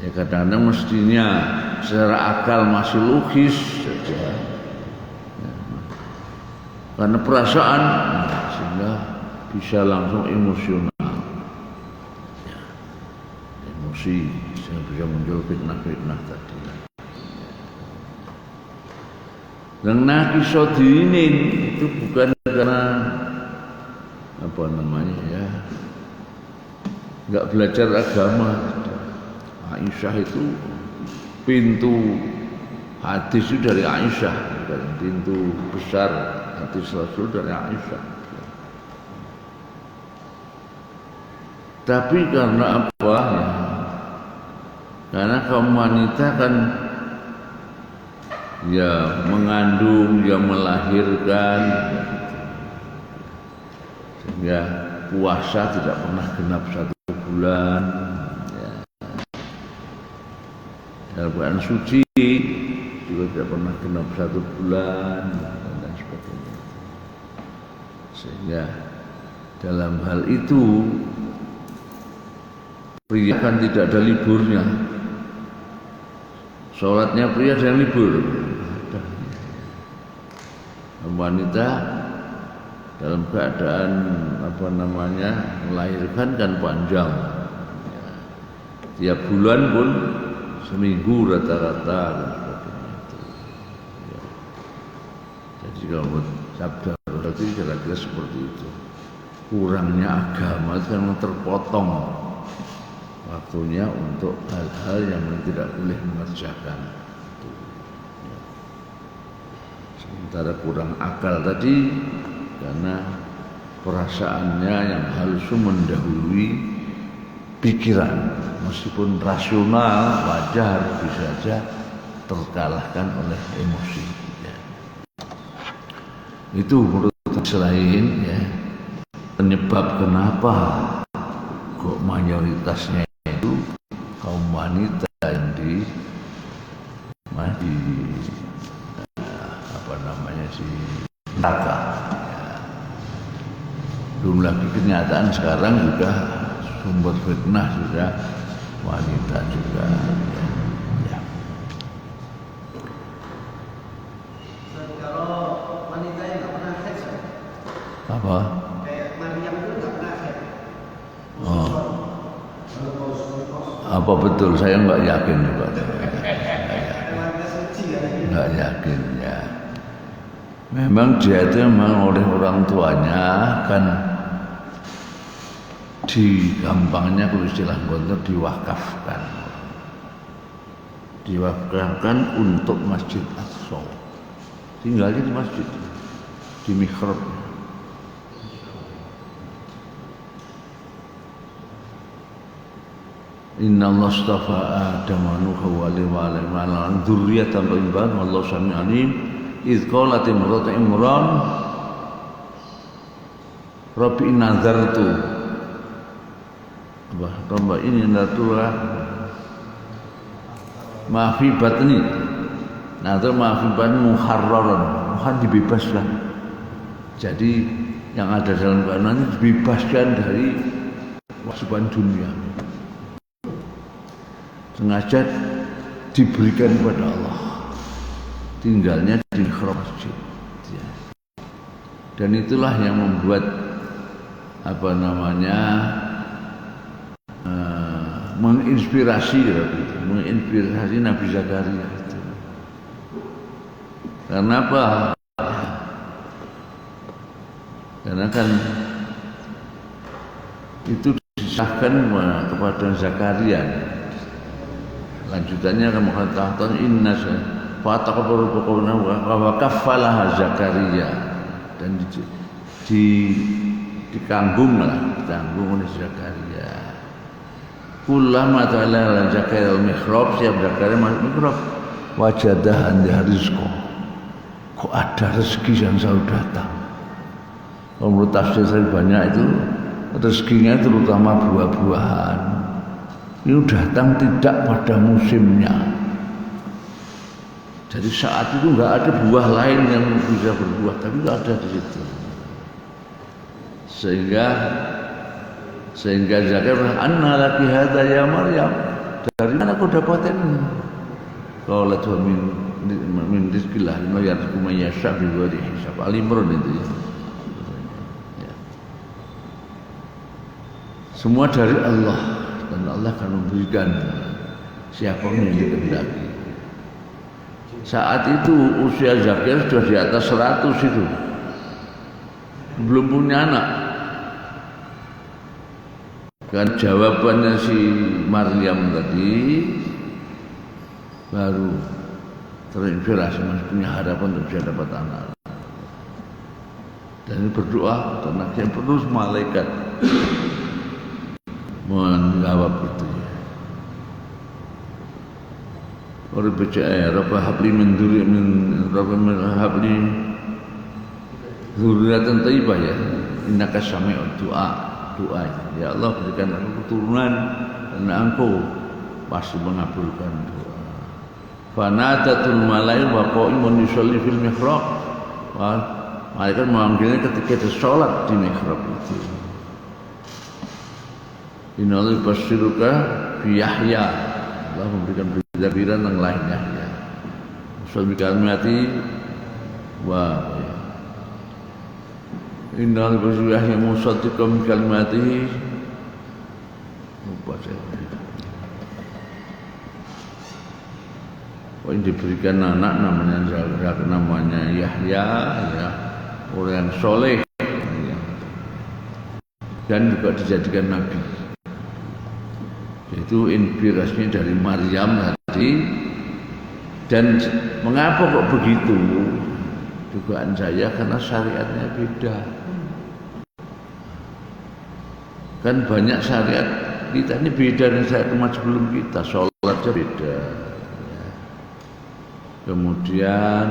S1: Ya kadang-kadang mestinya secara akal masih logis saja, ya, karena perasaan sehingga bisa langsung emosional, ya, emosi sehingga bisa muncul fitnah-fitnah tadi. Dan naqisodinin itu bukan karena apa namanya ya, nggak belajar agama. Aisyah itu pintu hadis itu dari Aisyah, dan pintu besar hadis Rasul dari Aisyah. Tapi karena apa? Ya, karena kaum wanita kan ya mengandung, ya melahirkan, sehingga puasa tidak pernah genap 1 bulan. Dalam bulan suci juga tidak pernah genap 1 bulan dan sebagainya. Sehingga dalam hal itu pria kan tidak ada liburnya. Sholatnya pria ada libur. Wanita dalam keadaan apa namanya melahirkan kan panjang. Tiap bulan pun seminggu rata-rata dan sebagainya itu. Ya. Jadi kalau sabda berarti kira-kira seperti itu. Kurangnya agama itu kan terpotong waktunya untuk hal-hal yang tidak boleh mengerjakan. Ya. Sementara kurang akal tadi karena perasaannya yang halus mendahului pikiran, meskipun rasional wajar bisa saja terkalahkan oleh emosi. Ya. Itu menurut selain ya penyebab kenapa kok mayoritasnya itu kaum wanita yang di apa namanya si neraka. Ya. Belum lagi kenyataan sekarang juga sumber fitnah sudah wanita juga. Ya.
S3: Kalau wanita yang nggak pernah seks,
S1: Apa?
S3: kayak Maryam itu nggak pernah seks.
S1: Oh. Apa betul? Saya nggak yakin juga.
S3: Wanita suci ya.
S1: Nggak yakin ya. Memang dia itu memang oleh orang tuanya kan gampangnya kalau istilah gontor diwakafkan untuk Masjid Aqsa, tinggalnya di masjid di mihrab. Inna Allah astafa Adam wa Nuha wa ala dzurriyyatan thayyiban wallahu sami'un alim. Idz qalat imratu Imran Rabbi nazartu Rabbi ini natulah maafi batni nazar maafi batni muharraran dibebaskan. Jadi yang ada dalam kandungan dibebaskan dari kewajiban dunia, sengaja diberikan kepada Allah, tinggalnya di masjid. Dan itulah yang membuat apa namanya menginspirasi Nabi Zakaria itu. Karena apa? Karena kan itu disahkan kepada Zakaria. Lanjutannya akan mengatakan inna fataqabalu biqawna wa kaffalaha Zakaria, dan ditanggung oleh Zakaria. Kullama ta'ala Zakaria al-mihrab, siap Zakaria masuk mihrab, wajadah anda rizqo, kok ada rezeki yang selalu datang. Kalau menurut tafsir saya banyak itu rezekinya terutama buah-buahan itu datang tidak pada musimnya. Jadi saat itu nggak ada buah lain yang bisa berbuah, tapi nggak ada di situ. Sehingga Zakaria, anna laki hadza ya Maryam, dari mana kau dapatin? Qalat wa min rizqillah ma yarzuqu man yasha' bi ghairi hisab. Al-Imran itu ya. Semua dari Allah, dan Allah akan memberikan siapa yang dikehendaki. Saat itu usia Zakaria sudah di atas 100 itu, belum punya anak. Kan jawabannya si Maryam tadi baru terinspirasi, masih punya harapan untuk bisa dapat anak. Dan ini berdoa karena yang penuh malaikat menjawab itu ya. Orang percaya Rabbah habli min habli dzurriyyatan thayyibah ya. Innaka sami'ud du'a. Ya Allah, berikan aku keturunan dan Engkau pasti mengabulkan doa. Fanadatul malaik wa qa'imun yusalli fil mihrab. Malaikat memanggilnya ketika dia sholat di mihrab itu. Innallahu yubashshiruka bi Yahya. Allah memberikan berita tentang lain Yahya. Musalli kalimati wa Innal basyiah musaddiqan kalimatihi. Lupa saya. Yang diberikan anak namanya Yahya, ya, orang yang soleh, ya. Dan juga dijadikan nabi. Itu inspirasinya dari Maryam tadi. Dan mengapa kok begitu? Dugaan saya karena syariatnya beda. Kan banyak syariat kita ini beda dengan syariat umat sebelum kita. Sholatnya beda. Kemudian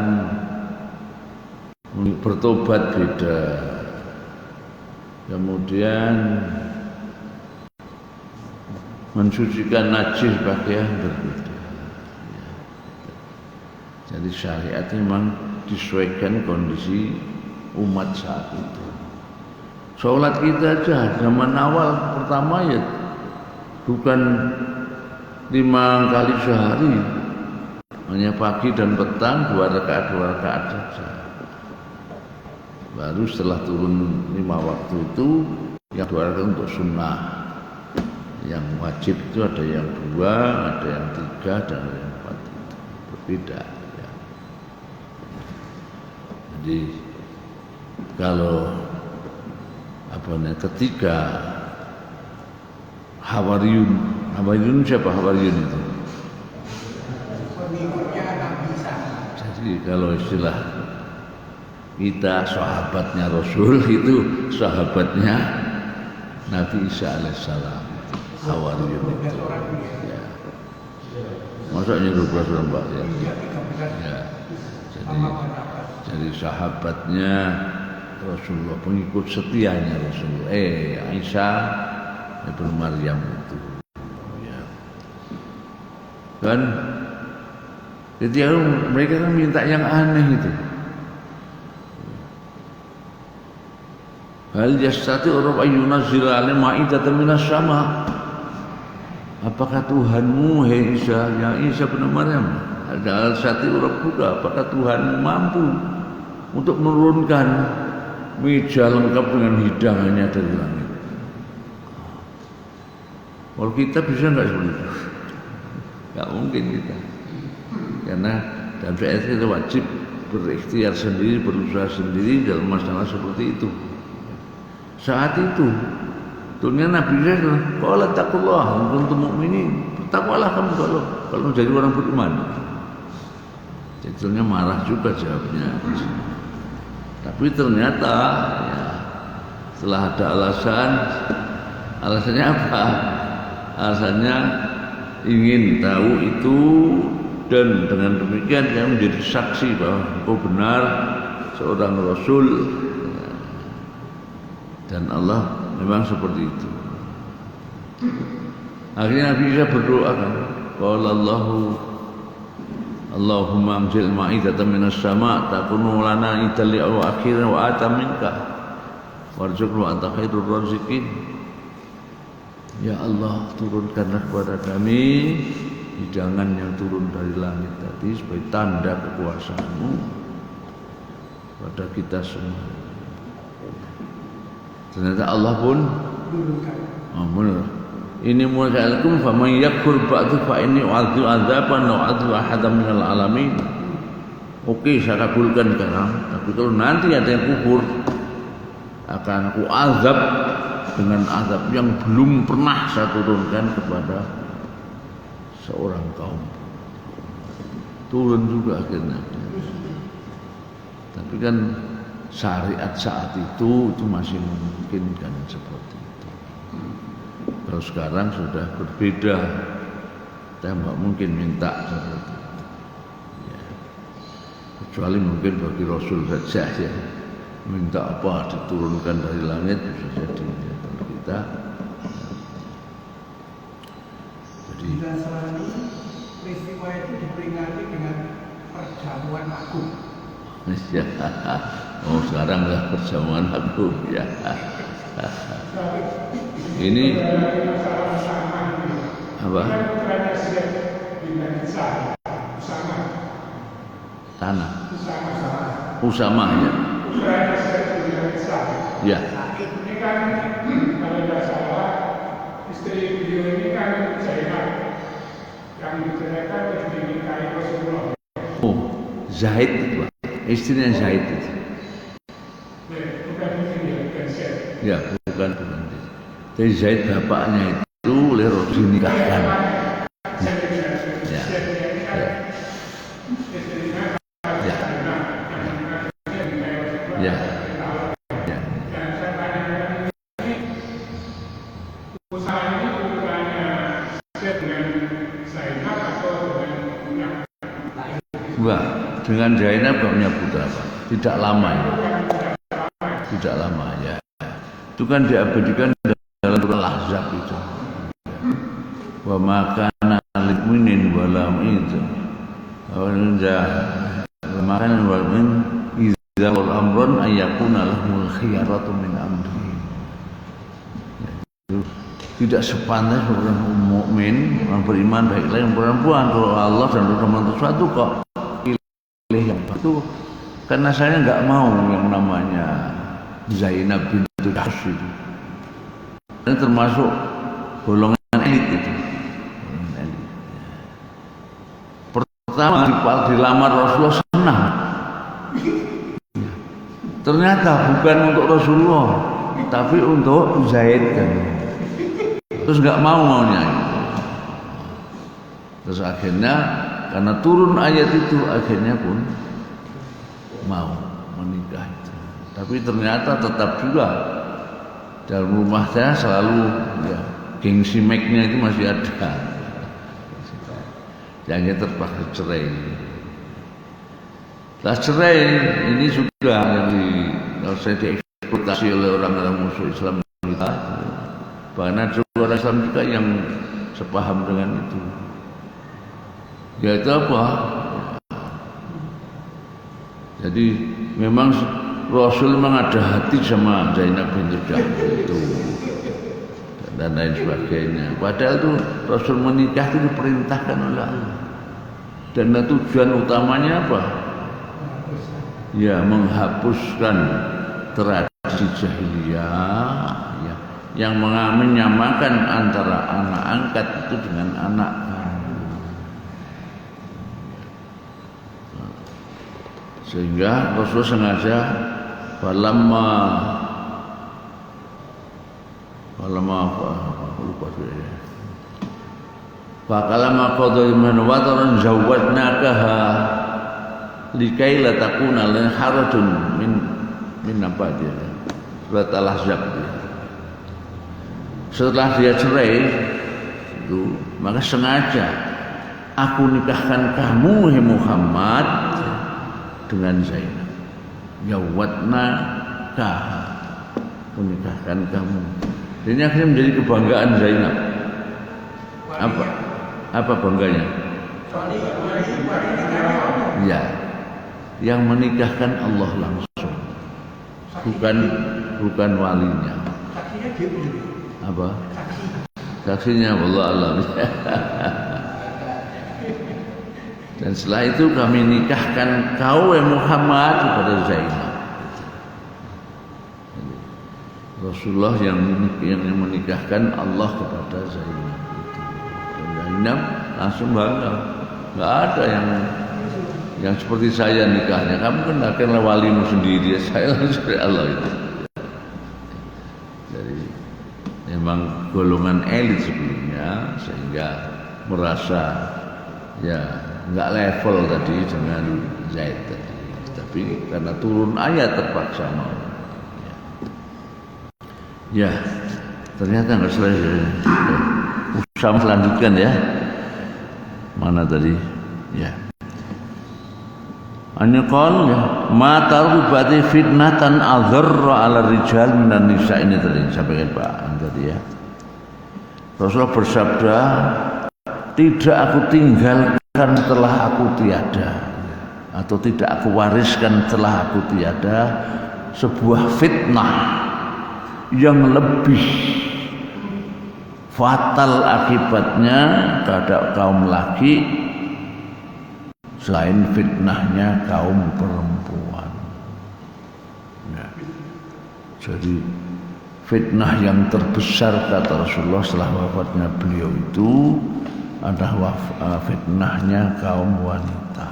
S1: bertobat beda. Kemudian mensucikan najis pakaian berbeda. Jadi syariat memang disesuaikan kondisi umat saat itu. Sholat kita aja zaman awal pertama ya bukan 5 kali sehari. Hanya pagi dan petang 2 rakaat saja. Baru setelah turun 5 waktu itu yang 2 rakaat untuk sunnah. Yang wajib itu ada yang 2, ada yang 3, dan ada yang 4. Berbeda. Ya. Jadi kalau ketika Hawariyun siapa Hawariyun itu? Jadi kalau istilah kita sahabatnya Rasul itu sahabatnya Nabi Isa alaihissalam, Hawariyun itu. Ya. Masa nyuruh Rasul Mbak ya? Ya. Jadi sahabatnya Rasulullah, pengikut setianya Rasulullah. Isa ibnu Maryam itu. Ya. Kan jadi mereka kan minta yang aneh itu. Hal yastati Rabb ayyunazzila alaihim ma'idatan minas sama. Apakah Tuhanmu, hai Isa, ya Isa bin Maryam, ada yastati Rabbuka, apakah Tuhanmu mampu untuk menurunkan meja lengkap dengan hidangannya dari langit? Kalau kita bisa enggak seperti itu? Enggak mungkin kita. Karena dalam syariat itu wajib berikhtiar sendiri, berusaha sendiri dalam masalah seperti itu. Saat itu dunia Nabi Isa qala taqullah kuntum mu'minin, bertakwalah kamu kalau jadi orang beriman. Jadinya marah juga jawabnya. Tapi ternyata ya, setelah ada alasannya apa? Alasannya ingin tahu itu, dan dengan demikian dia menjadi saksi bahwa engkau benar seorang Rasul, dan Allah memang seperti itu. Akhirnya Nabi Isa berdoa kan, qala Allahumma anzil ma'idatan minas sama' takunu lana idali wa akhiran wa ata minka warzuqna wa anta khairur raziqin. Ya Allah, turunkanlah kepada kami hidangan yang turun dari langit tadi sebagai tanda kekuasaan-Mu pada kita semua. Ternyata Allah pun benar. Ini mu'adzalakum faman yakfur ba'du fa inni u'adzu adzaban wa u'adzu ahadan minal alamin. Oke, saya kabulkan sekarang, tapi kalau nanti ada yang kufur akan aku azab dengan azab yang belum pernah saya turunkan kepada seorang kaum. Turun juga akhirnya. Tapi kan syariat saat itu masih memungkinkan seperti itu. Kalau sekarang sudah berbeda, kita tidak mungkin minta seperti itu. Ya. Kecuali mungkin bagi Rasul saja ya, minta apa diturunkan dari langit bisa jadi. Ya. Kalau kita jadi
S3: selalu peristiwa itu diperingati dengan perjamuan agung.
S1: Ya. Oh, sekarang lah perjamuan agung ya. Ini apa? Tanah. Usamah ya.
S2: terakhir saya punya Islam.
S1: Ya.
S2: Ini kan kalau tidak salah istri beliau ini kan Zainab yang diceritakan dan dinikahi Rasulullah.
S1: Oh, Zaid itu, Pak. Istrinya Zaid itu.
S2: Bukan ini ya, bukan Zaid.
S1: Ya, bukan. Jadi Zaid bapaknya itu oleh Rasul dinikahkan. Ya. Ya. Ya. Ya. Ya.
S2: Usaha ini bukannya dengan Zainab atau dengan yang lain?
S1: Enggak, dengan Zainab gak punya putra, Pak. Tidak lama ya. Tidak lama ya. Itu kan diabadikan dalam surah Ahzab itu. Wa makana lil mu'minin wala itu. Wa makana wal mu'min idza wal amrun ayyakuna lahumul khiyaratu min amri. Tidak sepantas orang mukmin, orang beriman baiklah yang perempuan kalau Allah dan Rasul sesuatu kok pilih yang itu. Karena saya nggak mau yang namanya Zainab bintu Jahsh itu. Ini termasuk golongan elit itu. Pertama dilamar Rasulullah senang. Ternyata bukan untuk Rasulullah, tapi untuk Zaid kan. Terus nggak maunya. Terus akhirnya karena turun ayat itu akhirnya pun mau menikah itu. Tapi ternyata tetap juga dalam rumah saya selalu ya, gengsi make-nya itu masih ada. Yang terpaksa cerai. Setelah cerai ini sudah yang saya dieksploitasi oleh orang-orang musuh Islam kita. Bahkan ada orang Islam juga yang sepaham dengan itu. Yaitu apa? Jadi memang Rasul memang ada hati sama Zainab bintu Jahsh itu dan lain sebagainya. Padahal itu Rasul menikah itu diperintahkan oleh Allah. Dan tujuan utamanya apa? Ya, menghapuskan tradisi jahiliyah ya, yang menyamakan antara anak angkat itu dengan anak kandung. Sehingga Rasul sengaja falamma apa lupa saya. Fakalama qadha man wataran zawwadnakaha likai la takuna lan harajun min apa dia. Surat Al-Ahzab. Setelah dia cerai itu maka sengaja aku nikahkan kamu hai Muhammad dengan Zainab. Zawwadna kaha, menikahkan kamu. Ini akhirnya menjadi kebanggaan Zainab. Apa bangganya? Ya, yang menikahkan Allah langsung, bukan walinya. Apa? Saksinya wallahu a'lam. Dan setelah itu kami nikahkan kau Muhammad kepada Zainab. Rasulullah yang menikahkan Allah kepada Zainab. Dan Zainab langsung bangga. Nggak ada yang seperti saya nikahnya. Kamu kan akan walimu sendiri. Saya langsung dari Allah itu. Dari memang golongan elit sebelumnya sehingga merasa ya nggak level tadi dengan Zaid tadi. Tapi karena turun ayat terpaksa mau. Ya, ternyata nggak selesai. Usah melanjutkan ya. Mana tadi? Ya. Anqal ya, ma tarubati fitnatan adzarra 'ala rijal minan nisa ini tadi sampaikan Pak tadi ya. Rasulullah bersabda, tidak aku tinggalkan setelah aku tiada, atau tidak aku wariskan setelah aku tiada sebuah fitnah yang lebih fatal akibatnya terhadap kaum laki selain fitnahnya kaum perempuan. Jadi fitnah yang terbesar kata Rasulullah setelah wafatnya beliau itu adalah fitnahnya kaum wanita.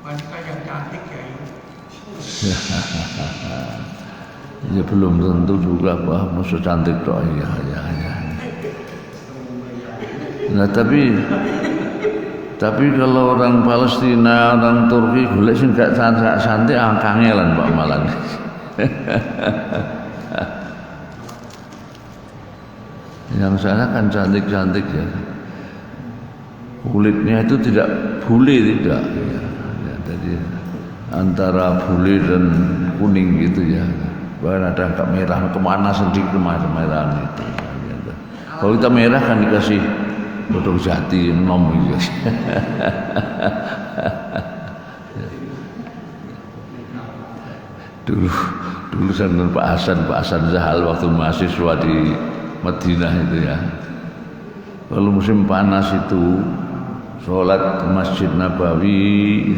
S3: Wanita yang cantik ya.
S1: Ya belum tentu juga Pak, musuh cantik toh ya. Nah tapi kalau orang Palestina, orang Turki golek sing gak cantik kangelan Pak malan. Yang sana kan cantik-cantik ya. Kulitnya itu tidak bule tidak. Ya, jadi antara bule dan kuning gitu ya. Bahkan ada agak merah, kemana sedikit kemerahan itu. Kalau kita merah kan dikasih bodong jati nom gitu. Dulu saya dengan Pak Hasan Zahal waktu mahasiswa di Madinah itu ya. Kalau musim panas itu sholat ke Masjid Nabawi,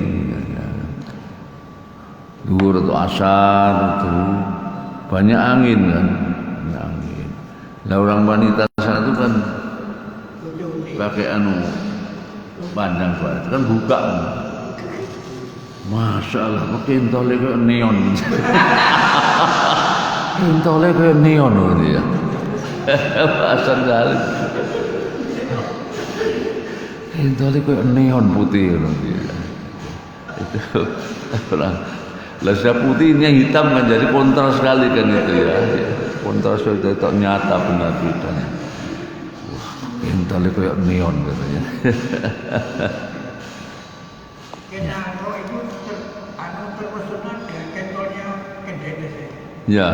S1: zuhur atau asar itu banyak angin kan, banyak angin. Nah orang wanita sana itu kan pakai panjang banget, kan buka. Masya Allah, kentolnya kayak neon. Kentolnya kayak neon gitu ya. Pasar kali. Kentolnya kayak neon putih gitu ya. Itu orang. Lasnya putihnya hitam kan, jadi kontras sekali kan itu ya. Kontras itu nyata benar-benar. Kentolnya kayak neon katanya.
S3: Kenaro itu terpesona dengan kentolnya Kendedes.
S1: Ya.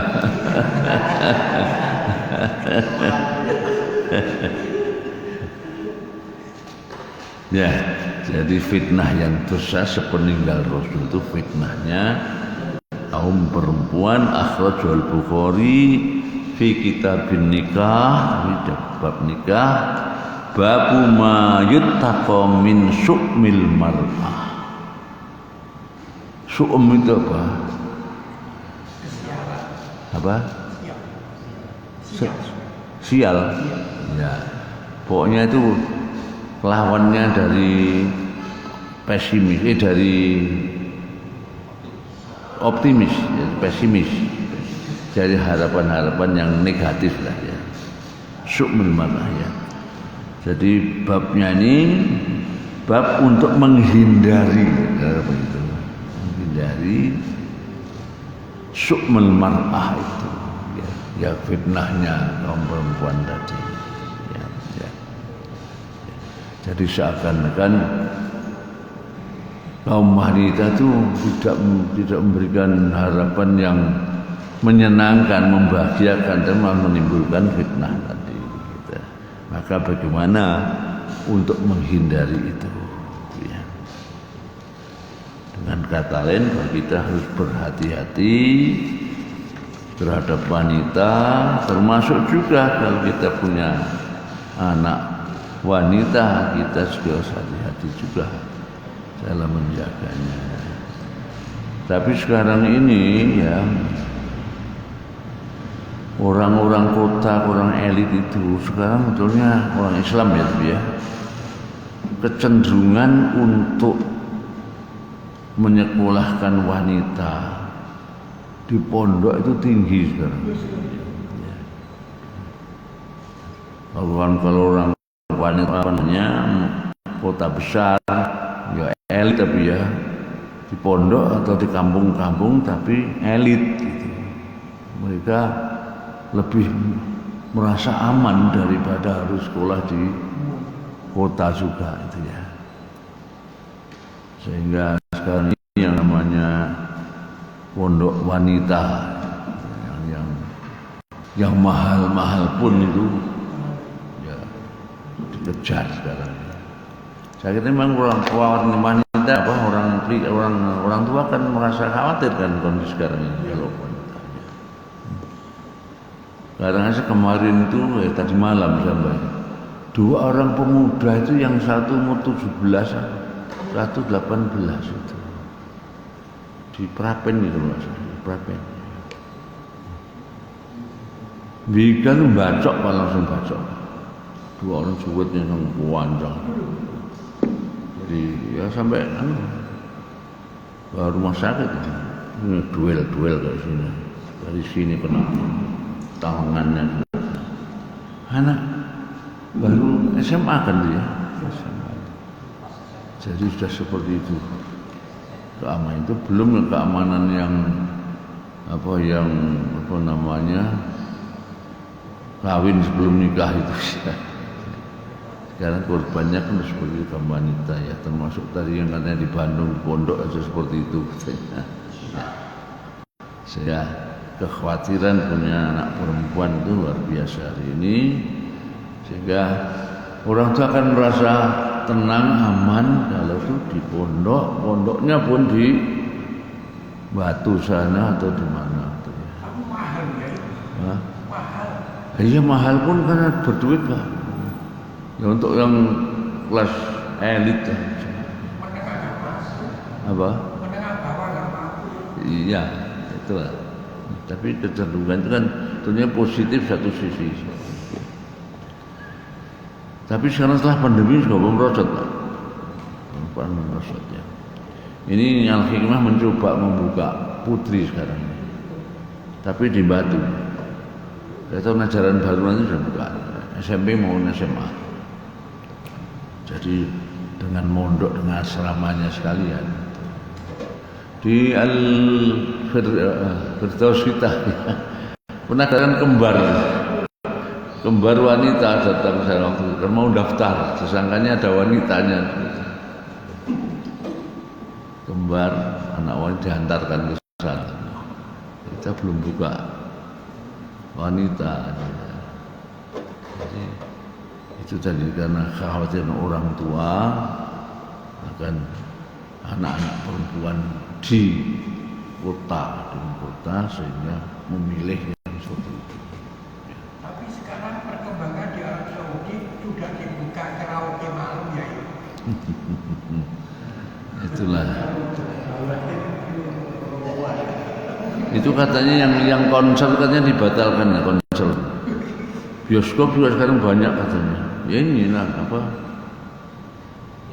S1: Ya, jadi fitnah yang besar sepeninggal Rasul itu fitnahnya kaum perempuan. Akhrajul Bukhari fi kitabin nikah, bab nikah, babu ma yuttaqa min su'mil mar'ah. Su'um itu apa? Apa? Sial. Ya. Pokoknya itu lawannya dari pesimis, dari optimis, pesimis. Dari harapan-harapan yang negatif lah ya. Su'mul mar'ah ya. Jadi babnya ini bab untuk menghindari begitu. Menghindari su'mul mar'ah itu ya fitnahnya kaum perempuan tadi ya. Jadi seakan-akan kaum wanita itu tidak memberikan harapan yang menyenangkan, membahagiakan, dan malah menimbulkan fitnah tadi gitu. Maka bagaimana untuk menghindari itu ya. Dengan kata lain bahwa kita harus berhati-hati terhadap wanita, termasuk juga kalau kita punya anak wanita, kita juga harus hati-hati juga dalam menjaganya. Tapi sekarang ini ya orang-orang kota, orang elit itu sekarang sebetulnya orang Islam ya, kecenderungan untuk menyekolahkan wanita di pondok itu tinggi sekarang. Kalau orang wanita kota besar ya elit tapi ya di pondok atau di kampung-kampung tapi elit gitu. Mereka lebih merasa aman daripada harus sekolah di kota juga itu ya. Sehingga sekarang ini yang namanya pondok wanita yang mahal-mahal pun itu ya dikejar sekarang. Saya kira memang orang wanita orang tua kan merasa khawatir kan kondisi sekarang ini kalau wanita. Kadang-kadang kemarin itu tadi malam sampai 2 orang pemuda itu yang satu umur 17, satu 18 itu di Prapen itu Mas. prepet. Bikan bacok langsung bacok. Dua orang suwetnya yang panjang. Jadi ya sampai ke rumah sakit. Ini duel kayak sini. Dari sini kena tangannya. Anak baru SMA kan dia. SMA. Jadi sudah seperti itu. Keamanan itu belum keamanan yang apa namanya kawin sebelum nikah itu. Sekarang korbannya kan seperti itu wanita ya, termasuk tadi yang katanya di Bandung pondok aja seperti itu. Saya kekhawatiran punya anak perempuan itu luar biasa hari ini, sehingga orang tua akan merasa tenang, aman kalau itu di pondoknya pun di Batu sana atau di mana.
S2: Mahal ya?
S1: Hah?
S2: Mahal.
S1: Iya mahal pun karena berduit Pak. Ya untuk yang kelas elit ya.
S2: Menengah atas.
S1: Apa?
S2: Menengah bawah nggak mampu.
S1: Iya, itulah. Tapi kecenderungan itu kan tentunya positif satu sisi. Tapi sekarang setelah pandemi juga merosot Pak. Merosot ya. Ini Al-Hikmah mencoba membuka putri sekarang. Tapi di Batu. Saya tahu ajaran baru nanti sudah buka. SMP maupun SMA. Jadi dengan mondok, dengan asramanya sekalian. Di Al-Firdausita pernah datang kembar wanita datang saya waktu itu mau daftar, sesangkanya ada wanitanya. Kembar anak wanita diantarkan ke sana. Kita belum buka wanita. Jadi, itu tadi karena kekhawatiran orang tua akan anak-anak perempuan di kota sehingga memilih yang seperti itu.
S2: Tapi sekarang perkembangan di Arab Saudi sudah dibuka karaoke malam ya.
S1: Itulah. Itu katanya yang konser katanya dibatalkan ya, konser. Bioskop juga sekarang banyak katanya. Ya ini lah apa?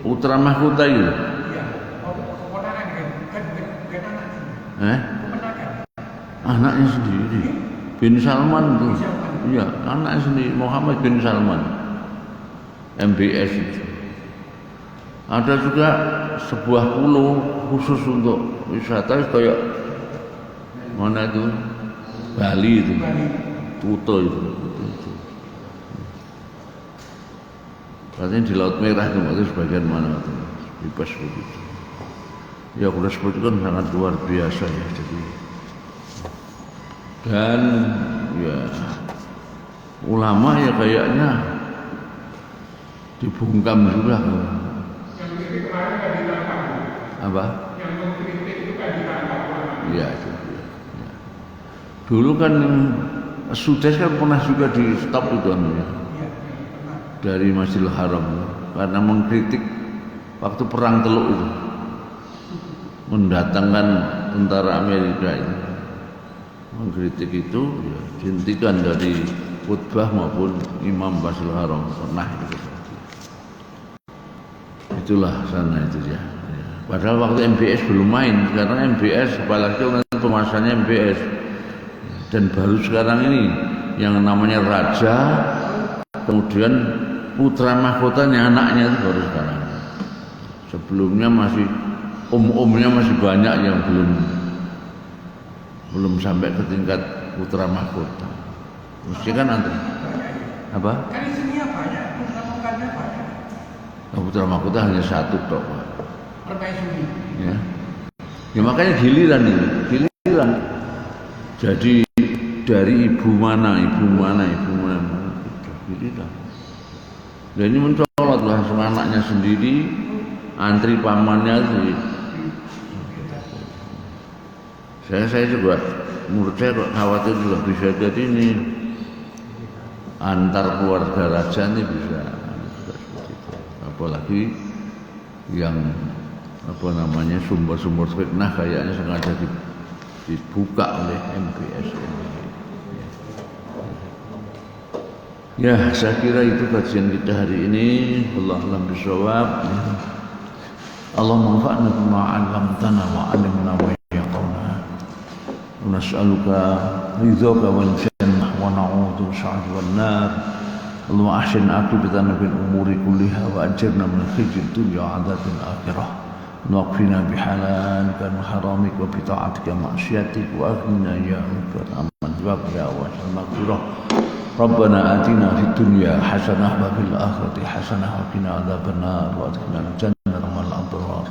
S1: Putra Mahkota itu.
S2: Iya. Keponakan kan bukan anak.
S1: Anaknya sendiri. Bin Salman tuh. Iya, anaknya sendiri Muhammad bin Salman. MBS itu. Ada juga sebuah pulau khusus untuk wisata kayak mana itu Bali itu, Kuta itu. Katanya di Laut Merah itu sebagian mana itu bebas begitu. Ya kalau seperti itu kan sangat luar biasa ya. Jadi dan ya ulama ya kayaknya dibungkam juga.
S2: Yang kritik kemarin kan ditangkap.
S1: Apa?
S2: Yang mengkritik itu kan ditangkap.
S1: Iya itu. Ya. Dulu kan Sudes kan pernah juga di stop itu ya.
S2: Iya, pernah.
S1: Dari Masjidil Haram karena mengkritik waktu perang Teluk itu, mendatangkan tentara Amerika itu, mengkritik itu ya, dihentikan dari khutbah maupun imam Masjidil Haram pernah itu. Itulah sana itu ya. Padahal waktu MBS belum main, karena MBS apalagi pemasannya MBS. Dan baru sekarang ini yang namanya raja, kemudian putra mahkotanya anaknya itu baru sekarang. Sebelumnya masih umumnya masih banyak yang belum sampai ke tingkat putra mahkota. Mesti kan nanti apa?
S2: Kan isinya banyak, putra-putranya banyak.
S1: Putra mahkota hanya satu tok.
S2: Permaisuri.
S1: Ya. Ya makanya giliran ini, giliran. Jadi dari ibu mana, giliran. Dan ini mencolot langsung anaknya sendiri, antri pamannya sih. Saya juga, menurut saya khawatir juga bisa jadi ini antar keluarga raja ini bisa apalagi yang apa namanya sumber-sumber fitnah kayaknya sengaja dibuka oleh MBS ini. Ya, saya kira itu kajian kita hari ini. Wallahu a'lam bishawab. Allah manfa'na bima 'allamtana wa 'allimna ma yanfa'una. Wa nas'aluka ridhaka wal jannah wa na'udzu bika wan nar. Allahumma ahsin 'aqibatana fil umuri kulliha wa ajirna min khizyid dunya wa 'adzabil akhirah. Waqfina bihalalika wa haramika wa bi ta'atika ma'siyatik wa aghnina ya rabbal alamin ya wasal maghfirah. Rabbana atina fid dunya hasanah wa fil akhirati hasanah wa qina adzabannar wa adkhilna al-jannata ma'al abrar.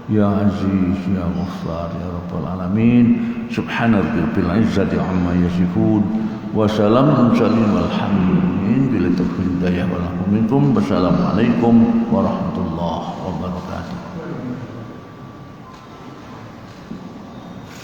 S1: Ya Aziz ya Ghaffar ya rabbal alamin. Subhana rabbil izzati amma yasifun wa salamun alhamdulillah bila taufiq hidayah wa lakum minkum. Wassalamualaikum warahmatullahi wabarakatuh.